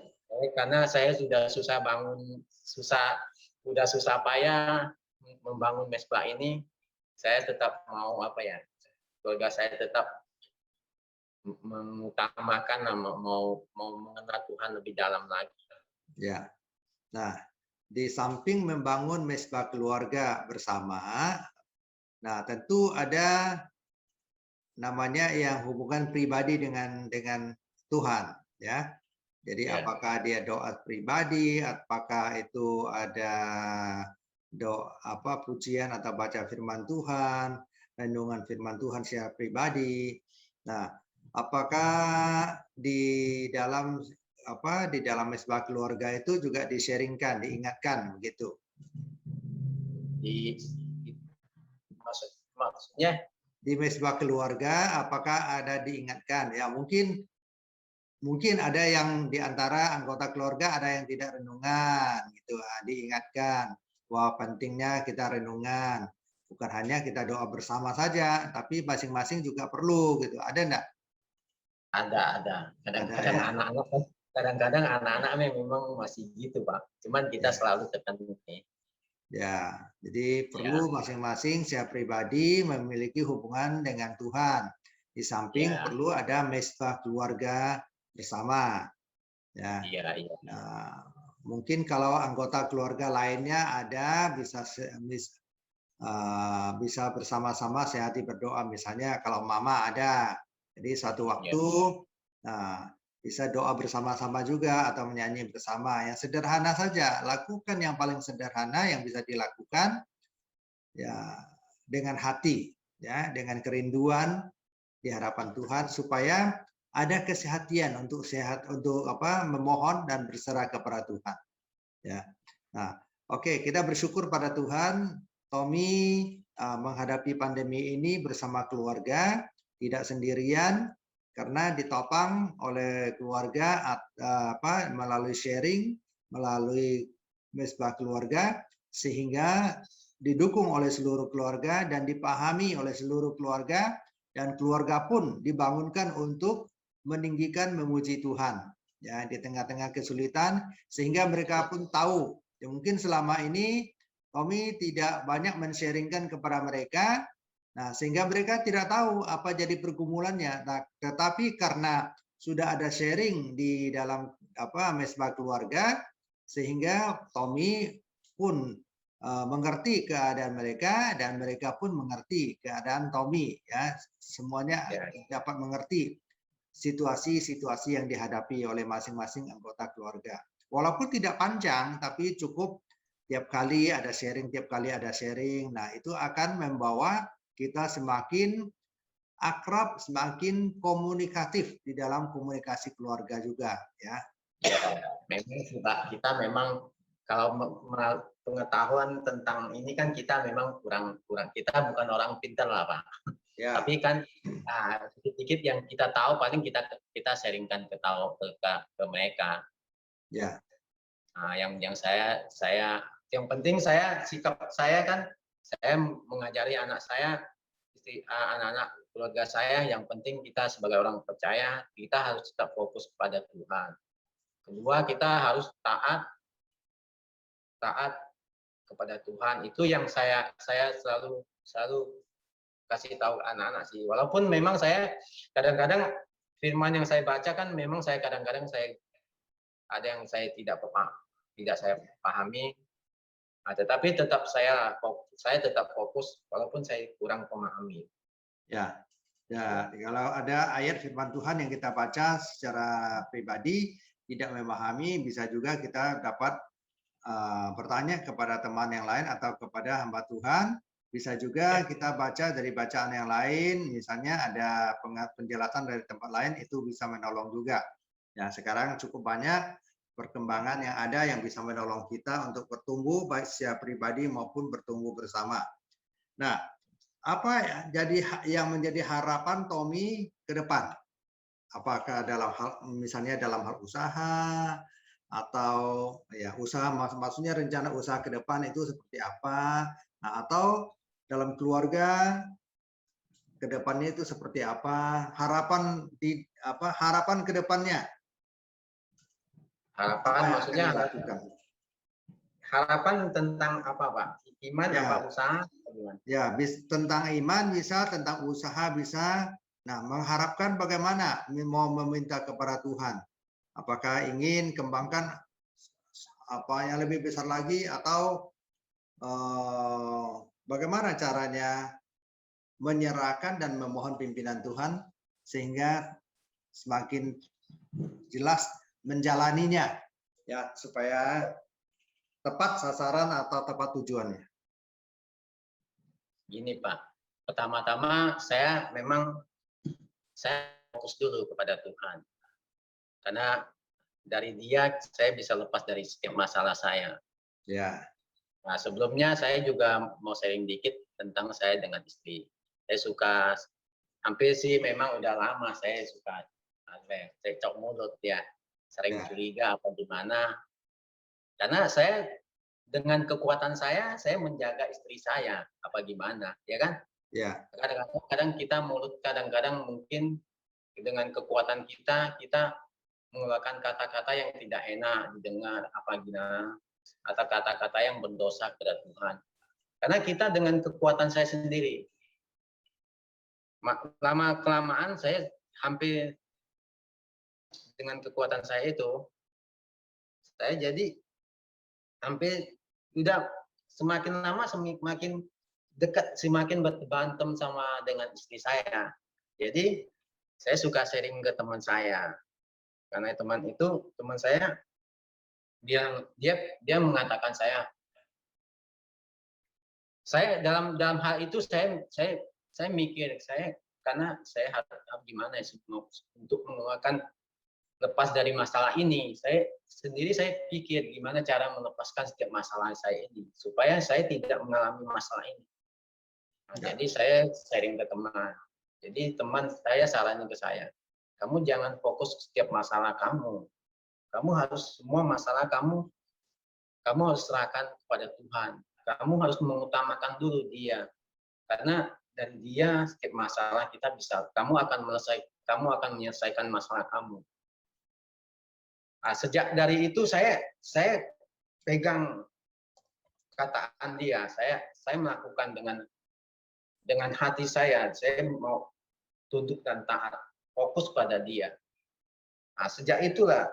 Karena saya sudah susah bangun, sudah susah payah membangun mesbah ini, saya tetap mau apa ya, keluarga saya tetap mengutamakan mau mengenal Tuhan lebih dalam lagi. Ya. Nah, di samping membangun mesbah keluarga bersama, nah tentu ada namanya yang hubungan pribadi dengan Tuhan, ya. Jadi Ya. apakah dia doa pribadi, apakah itu ada doa pujian atau baca firman Tuhan, renungan firman Tuhan secara pribadi. Nah, apakah di dalam mesbah keluarga itu juga di-sharingkan, diingatkan begitu? Maksudnya Di mesbah keluarga apakah ada diingatkan? Ya, mungkin ada yang di antara anggota keluarga ada yang tidak renungan gitu, diingatkan bahwa pentingnya kita renungan. Bukan hanya kita doa bersama saja, tapi masing-masing juga perlu gitu. Ada enggak? ada. Kadang-kadang anak-anak memang masih gitu, Pak. Cuman kita selalu tekan ini. Ya, jadi perlu Ya. masing-masing secara pribadi memiliki hubungan dengan Tuhan. Di samping Ya. perlu ada mesbah keluarga bersama. Ya. Iya. Nah, mungkin kalau anggota keluarga lainnya ada bisa bersama-sama sehati berdoa. Misalnya kalau mama ada, jadi satu waktu bisa doa bersama-sama juga atau menyanyi bersama. Yang sederhana saja, lakukan yang paling sederhana yang bisa dilakukan ya dengan hati, ya dengan kerinduan di hadapan Tuhan supaya ada kesehatian untuk memohon dan berserah kepada Tuhan. Ya. Nah, oke, kita bersyukur pada Tuhan. Tommy menghadapi pandemi ini bersama keluarga, tidak sendirian karena ditopang oleh keluarga melalui sharing, melalui mesbah keluarga, sehingga didukung oleh seluruh keluarga dan dipahami oleh seluruh keluarga, dan keluarga pun dibangunkan untuk meninggikan memuji Tuhan ya di tengah-tengah kesulitan, sehingga mereka pun tahu ya, mungkin selama ini Tommy tidak banyak men-sharingkan kepada mereka. Nah, sehingga mereka tidak tahu apa jadi pergumulannya. Nah, tetapi karena sudah ada sharing di dalam mesbah keluarga, sehingga Tommy pun mengerti keadaan mereka dan mereka pun mengerti keadaan Tommy. Ya, semuanya dapat mengerti situasi-situasi yang dihadapi oleh masing-masing anggota keluarga. Walaupun tidak panjang, tapi cukup tiap kali ada sharing. Nah, itu akan membawa kita semakin akrab, semakin komunikatif di dalam komunikasi keluarga juga, ya. Ya, memang kita memang kalau pengetahuan tentang ini kan kita memang kurang. Kita bukan orang pintar lah, Pak. Ya. Tapi kan sedikit yang kita tahu paling kita sharingkan ke mereka. Ya. Nah, yang saya yang penting sikap saya kan, saya mengajari anak saya, anak-anak keluarga saya, yang penting kita sebagai orang percaya kita harus tetap fokus kepada Tuhan. Kedua, kita harus taat kepada Tuhan. Itu yang saya selalu kasih tahu anak-anak sih. Walaupun memang saya kadang-kadang firman yang saya baca kan memang saya kadang-kadang ada yang saya tidak saya pahami. Tetapi tetap saya tetap fokus walaupun saya kurang memahami. Ya. Ya, kalau ada ayat firman Tuhan yang kita baca secara pribadi tidak memahami, bisa juga kita dapat bertanya kepada teman yang lain atau kepada hamba Tuhan. Bisa juga kita baca dari bacaan yang lain, misalnya ada penjelasan dari tempat lain, itu bisa menolong juga. Ya, sekarang cukup banyak perkembangan yang ada yang bisa menolong kita untuk bertumbuh baik secara pribadi maupun bertumbuh bersama. Nah, apa yang menjadi harapan Tommy ke depan? Apakah dalam hal misalnya dalam hal usaha atau ya usaha, maksudnya rencana usaha ke depan itu seperti apa? Nah, atau dalam keluarga ke depannya itu seperti apa? Harapan ke depannya. Harapan maksudnya harapan tentang apa, Pak? Iman Ya. apa usaha? Gimana? Ya, tentang iman bisa, tentang usaha bisa. Nah, mengharapkan bagaimana mau meminta kepada Tuhan. Apakah ingin kembangkan apa yang lebih besar lagi atau bagaimana caranya menyerahkan dan memohon pimpinan Tuhan sehingga semakin jelas menjalaninya ya supaya tepat sasaran atau tepat tujuannya. Gini, Pak. Pertama-tama saya fokus dulu kepada Tuhan. Karena dari Dia saya bisa lepas dari setiap masalah saya. Ya. Nah, sebelumnya saya juga mau sharing dikit tentang saya dengan istri. Saya suka, hampir sih memang udah lama saya suka cekcok mulut ya, sering curiga apa gimana. Karena saya dengan kekuatan saya menjaga istri saya apa gimana, ya kan? Ya. Kadang-kadang kita mulut, kadang-kadang mungkin dengan kekuatan kita mengeluarkan kata-kata yang tidak enak didengar apa gimana, atau kata-kata yang berdosa kepada Tuhan. Karena kita dengan kekuatan saya sendiri, lama kelamaan saya hampir dengan kekuatan saya itu, saya jadi hampir udah semakin lama semakin dekat, semakin berantem sama dengan istri saya. Jadi saya suka sharing ke teman saya, karena teman saya dia mengatakan saya dalam hal itu saya mikir karena saya harus gimana sih untuk mengeluarkan lepas dari masalah ini. Saya pikir gimana cara melepaskan setiap masalah saya ini supaya saya tidak mengalami masalah ini. Nah, jadi saya sharing ke teman. Jadi teman saya saranin ke saya, kamu jangan fokus setiap masalah kamu. Kamu harus semua masalah kamu harus serahkan kepada Tuhan. Kamu harus mengutamakan dulu Dia. Karena dan Dia setiap masalah kita bisa, kamu akan menyelesaikan masalah kamu. Nah, sejak dari itu saya pegang kataan Dia. Saya melakukan dengan hati saya mau tunduk dan taat, fokus pada Dia. Nah, sejak itulah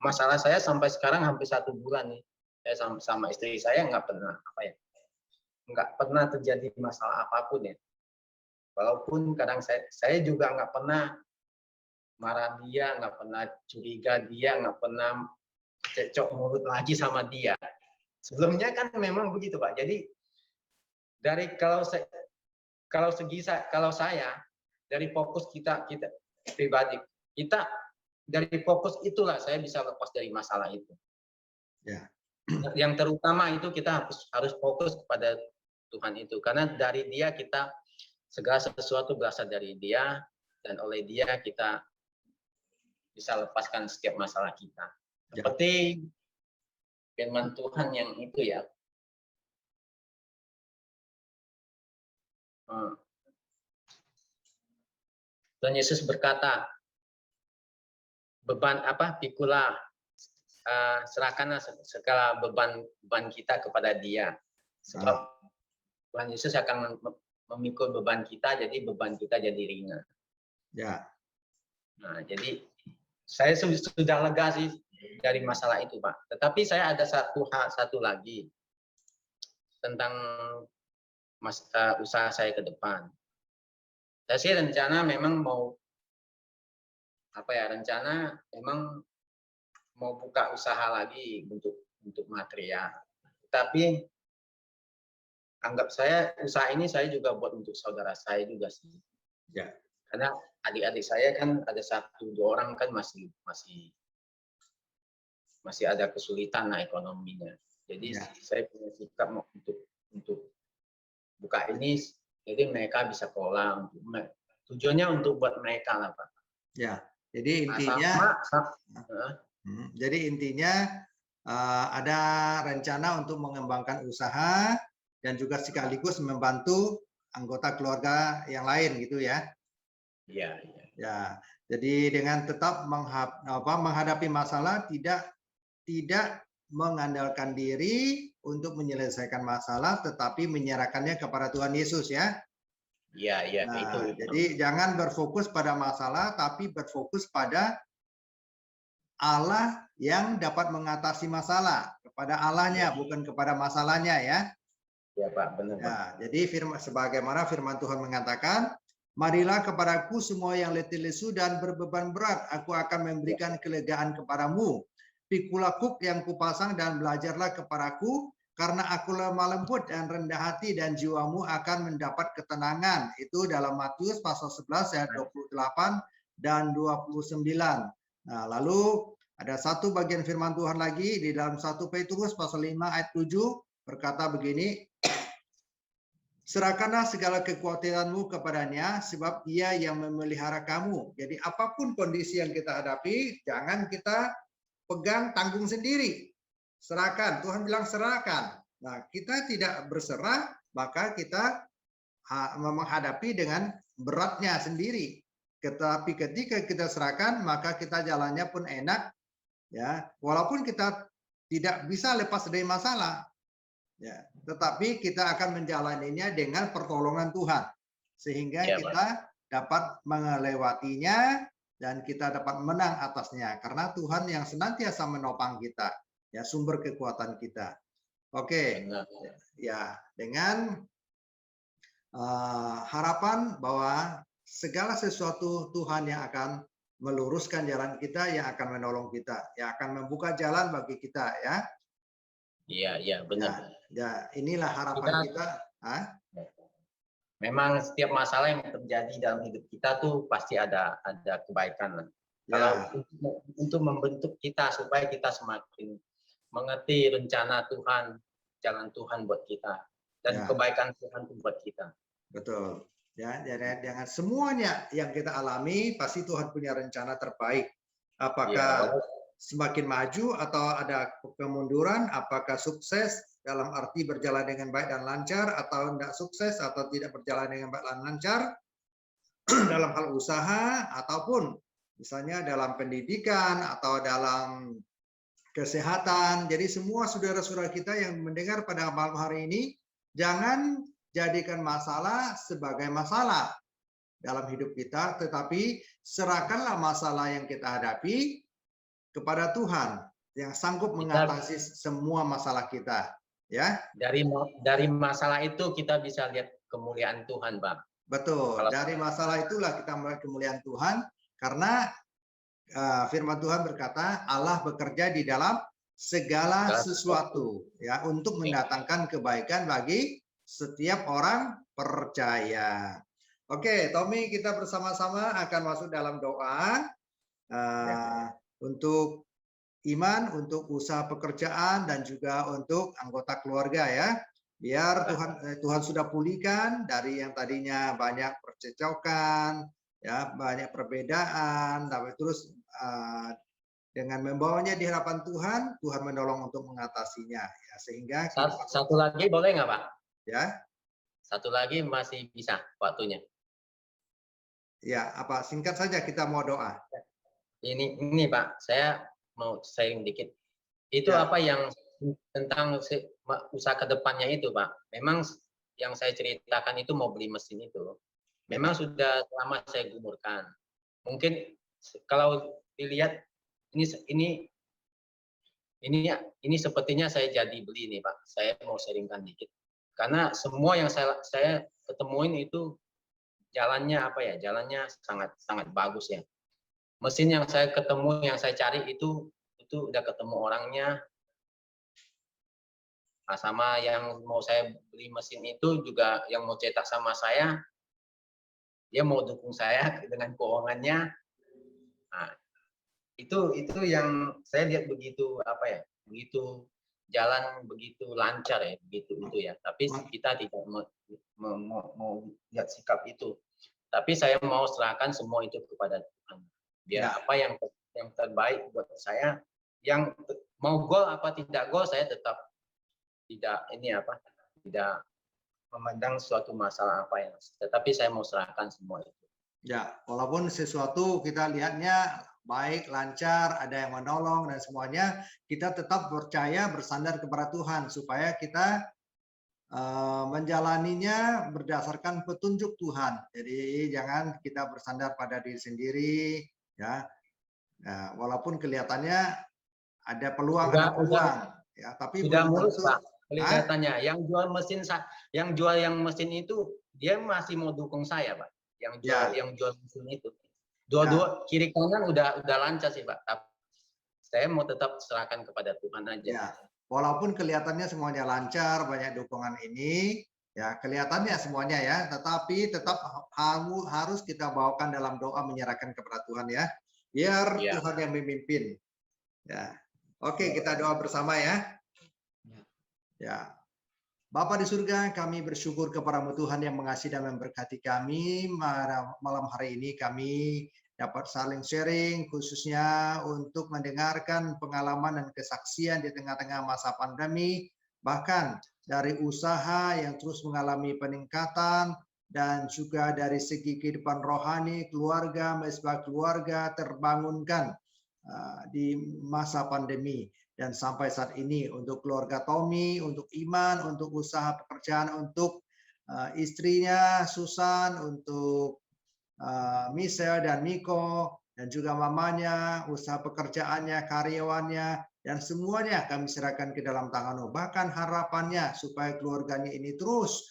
masalah saya sampai sekarang hampir 1 bulan nih. Saya sama istri saya nggak pernah terjadi masalah apapun ya. Walaupun kadang saya juga nggak pernah marah dia, nggak pernah curiga dia, nggak pernah cekcok mulut lagi sama dia. Sebelumnya kan memang begitu, Pak. Jadi dari kalau saya dari fokus kita pribadi, kita dari fokus itulah saya bisa lepas dari masalah itu. Ya. Yang terutama itu kita harus fokus kepada Tuhan itu, karena dari Dia kita segala sesuatu berasal dari Dia, dan oleh Dia kita bisa lepaskan setiap masalah kita. Seperti firman Tuhan yang itu ya. Tuhan Yesus berkata, pikulah, serahkanlah segala beban kita kepada Dia. Sebab Tuhan Yesus akan memikul beban kita, jadi beban kita jadi ringan. Ya. Nah, jadi saya sudah lega sih dari masalah itu, Pak. Tetapi saya ada satu lagi tentang usaha saya ke depan. Saya sih rencana memang mau buka usaha lagi untuk material. Tapi anggap saya usaha ini saya juga buat untuk saudara saya juga sih. Ya. Karena adik-adik saya kan ada 1-2 orang kan masih ada kesulitan ekonominya. Jadi saya punya sikap untuk buka ini, jadi mereka bisa kelola. Tujuannya untuk buat mereka lah, Pak. Ya, jadi intinya ada rencana untuk mengembangkan usaha dan juga sekaligus membantu anggota keluarga yang lain gitu ya. Iya. Ya, jadi dengan tetap menghadapi masalah tidak mengandalkan diri untuk menyelesaikan masalah, tetapi menyerahkannya kepada Tuhan Yesus ya. Iya, iya, itu. Nah, jadi jangan berfokus pada masalah, tapi berfokus pada Allah yang dapat mengatasi masalah, kepada Allahnya, bukan kepada masalahnya ya. Ya Pak, benar Pak. Ya, jadi sebagaimana firman Tuhan mengatakan, marilah kepadaku semua yang letih lesu dan berbeban berat, aku akan memberikan kelegaan kepadamu. Pikulah kuk yang kupasang dan belajarlah kepadaku, karena aku lemah lembut dan rendah hati dan jiwamu akan mendapat ketenangan. Itu dalam Matius pasal 11 ayat 28 dan 29. Nah, lalu ada satu bagian firman Tuhan lagi di dalam 1 Petrus pasal 5 ayat 7 berkata begini, serahkanlah segala kekhawatiranmu kepadanya, sebab Ia yang memelihara kamu. Jadi apapun kondisi yang kita hadapi, jangan kita pegang tanggung sendiri. Serahkan, Tuhan bilang serahkan. Nah, kita tidak berserah, maka kita menghadapi dengan beratnya sendiri. Tetapi ketika kita serahkan, maka kita jalannya pun enak, ya. Walaupun kita tidak bisa lepas dari masalah, ya, tetapi kita akan menjalaninya dengan pertolongan Tuhan, sehingga kita dapat melewatinya dan kita dapat menang atasnya, karena Tuhan yang senantiasa menopang kita, ya, sumber kekuatan kita. Oke, ya, dengan harapan bahwa segala sesuatu Tuhan yang akan meluruskan jalan kita, yang akan menolong kita, yang akan membuka jalan bagi kita, ya. Iya, iya, benar. Ya, inilah harapan kita. Memang setiap masalah yang terjadi dalam hidup kita tuh pasti ada kebaikan. Kalau untuk membentuk kita supaya kita semakin mengerti rencana Tuhan, jalan Tuhan buat kita, dan kebaikan Tuhan buat kita. Betul. Ya, dengan semuanya yang kita alami pasti Tuhan punya rencana terbaik. Apakah semakin maju atau ada kemunduran, apakah sukses dalam arti berjalan dengan baik dan lancar, atau tidak sukses atau tidak berjalan dengan baik dan lancar dalam hal usaha, ataupun misalnya dalam pendidikan atau dalam kesehatan. Jadi semua saudara-saudara kita yang mendengar pada malam hari ini, jangan jadikan masalah sebagai masalah dalam hidup kita, tetapi serahkanlah masalah yang kita hadapi kepada Tuhan yang sanggup mengatasi semua masalah kita, ya. Dari masalah itu kita bisa lihat kemuliaan Tuhan, Bang. Betul. Dari masalah itulah kita melihat kemuliaan Tuhan, karena firman Tuhan berkata Allah bekerja di dalam segala sesuatu, ya, untuk mendatangkan kebaikan bagi setiap orang percaya. Oke, Tommy, kita bersama-sama akan masuk dalam doa untuk iman, untuk usaha pekerjaan, dan juga untuk anggota keluarga, ya. Biar Tuhan sudah pulihkan dari yang tadinya banyak percecokan, ya, banyak perbedaan, tapi terus dengan membawanya di hadapan Tuhan, Tuhan menolong untuk mengatasinya, ya, sehingga satu lagi boleh nggak, Pak? Ya. Satu lagi masih bisa waktunya. Ya, apa? Singkat saja, kita mau doa. Ini Pak, saya mau sharing dikit. Itu apa yang tentang usaha kedepannya itu, Pak? Memang yang saya ceritakan itu mau beli mesin itu. Memang sudah lama saya gumurkan. Mungkin kalau dilihat ini sepertinya saya jadi beli nih, Pak. Saya mau sharingkan dikit. Karena semua yang saya ketemuin itu jalannya jalannya sangat bagus ya. Mesin yang saya ketemu, yang saya cari itu udah ketemu orangnya. Nah, sama yang mau saya beli mesin itu juga yang mau cetak sama saya, dia mau dukung saya dengan keuangannya. Nah, itu yang saya lihat begitu begitu jalan begitu lancar ya, begitu itu ya. Tapi kita tidak mau lihat sikap itu. Tapi saya mau serahkan semua itu kepada Tuhan. Biar apa yang terbaik buat saya, yang mau gol apa tidak gol, saya tetap tidak memandang suatu masalah tetapi saya mau serahkan semua itu. Ya, walaupun sesuatu kita lihatnya baik, lancar, ada yang menolong dan semuanya, kita tetap percaya bersandar kepada Tuhan supaya kita menjalaninya berdasarkan petunjuk Tuhan. Jadi jangan kita bersandar pada diri sendiri, ya. Nah, walaupun kelihatannya ada peluang, ya, tapi sudah belum mulus, tentu. Pak, Ah, kelihatannya. Yang jual yang mesin itu dia masih mau dukung saya, Pak. ya, Yang jual mesin itu. ya, Dua-dua kiri kanan udah lancar sih, Pak. Tapi saya mau tetap serahkan kepada Tuhan aja. ya. Walaupun kelihatannya semuanya lancar, banyak dukungan ini, ya kelihatannya semuanya ya, tetapi tetap harus kita bawakan dalam doa menyerahkan kepada Tuhan ya, biar Iya. Tuhan yang memimpin. Ya, oke kita doa bersama ya. Ya, Bapa di surga, kami bersyukur kepadamu Tuhan yang mengasihi dan memberkati kami. Malam hari ini kami dapat saling sharing khususnya untuk mendengarkan pengalaman dan kesaksian di tengah-tengah masa pandemi. Bahkan dari usaha yang terus mengalami peningkatan dan juga dari segi kehidupan rohani, keluarga, mesbah keluarga terbangunkan di masa pandemi. Dan sampai saat ini untuk keluarga Tommy, untuk Iman, untuk usaha pekerjaan, untuk istrinya Susan, untuk Michelle dan Miko, dan juga mamanya, usaha pekerjaannya, karyawannya, dan semuanya kami serahkan ke dalam tangan-Mu. Bahkan harapannya supaya keluarganya ini terus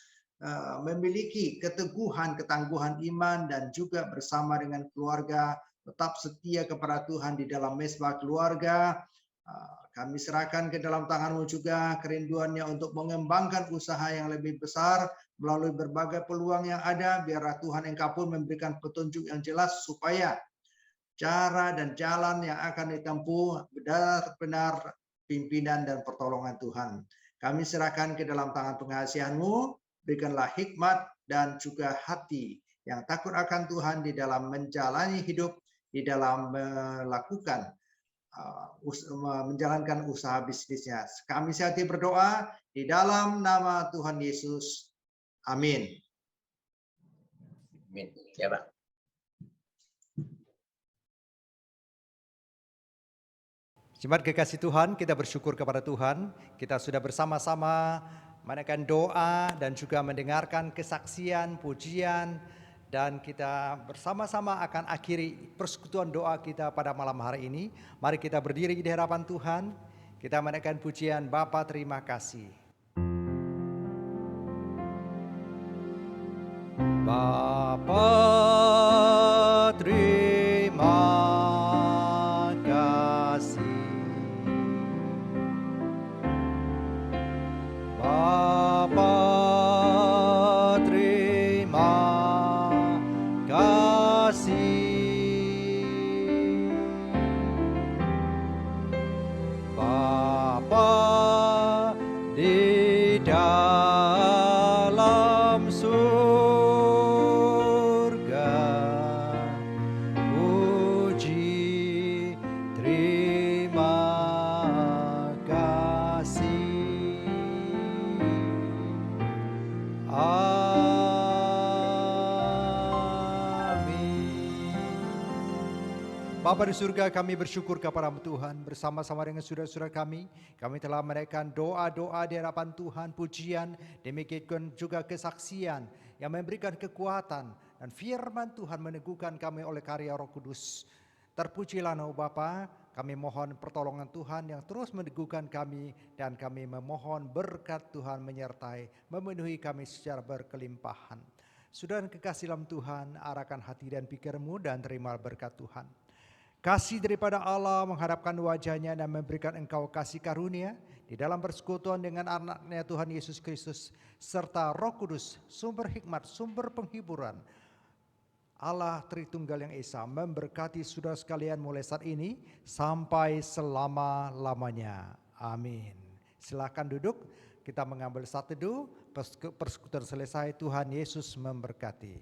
memiliki keteguhan, ketangguhan iman, dan juga bersama dengan keluarga tetap setia kepada Tuhan di dalam mesbah keluarga. Kami serahkan ke dalam tangan-Mu juga kerinduannya untuk mengembangkan usaha yang lebih besar melalui berbagai peluang yang ada, biarlah Tuhan Engkau pun memberikan petunjuk yang jelas supaya cara dan jalan yang akan ditempuh benar-benar pimpinan dan pertolongan Tuhan. Kami serahkan ke dalam tangan pengasihan-Mu, berikanlah hikmat dan juga hati yang takut akan Tuhan di dalam menjalani hidup, di dalam melakukan menjalankan usaha bisnisnya. Kami sehati berdoa di dalam nama Tuhan Yesus. Amin. Amin. Ya, Pak. Jemaat kekasih Tuhan, kita bersyukur kepada Tuhan. Kita sudah bersama-sama menaikkan doa dan juga mendengarkan kesaksian, pujian, dan kita bersama-sama akan akhiri persekutuan doa kita pada malam hari ini. Mari kita berdiri di hadapan Tuhan. Kita menaikkan pujian Bapa terima kasih. Bapa terima kasih. Bapa terima kasih. Bapa di dalam surga, puji terima kasih. Bapa di surga, kami bersyukur kepada Tuhan bersama-sama dengan saudara-saudara kami. Kami telah menaikkan doa-doa di hadapan Tuhan, pujian, demikian juga kesaksian yang memberikan kekuatan dan firman Tuhan meneguhkan kami oleh karya Roh Kudus. Terpujilah nama Bapa, kami mohon pertolongan Tuhan yang terus meneguhkan kami dan kami memohon berkat Tuhan menyertai, memenuhi kami secara berkelimpahan. Saudara kekasih dalam Tuhan, arahkan hati dan pikirmu dan terima berkat Tuhan. Kasih daripada Allah menghadapkan wajahnya dan memberikan engkau kasih karunia di dalam persekutuan dengan anaknya Tuhan Yesus Kristus serta Roh Kudus, sumber hikmat, sumber penghiburan. Allah Tritunggal yang Esa memberkati saudara sekalian mulai saat ini sampai selama-lamanya. Amin. Silakan duduk, kita mengambil saat teduh, persekutuan selesai, Tuhan Yesus memberkati.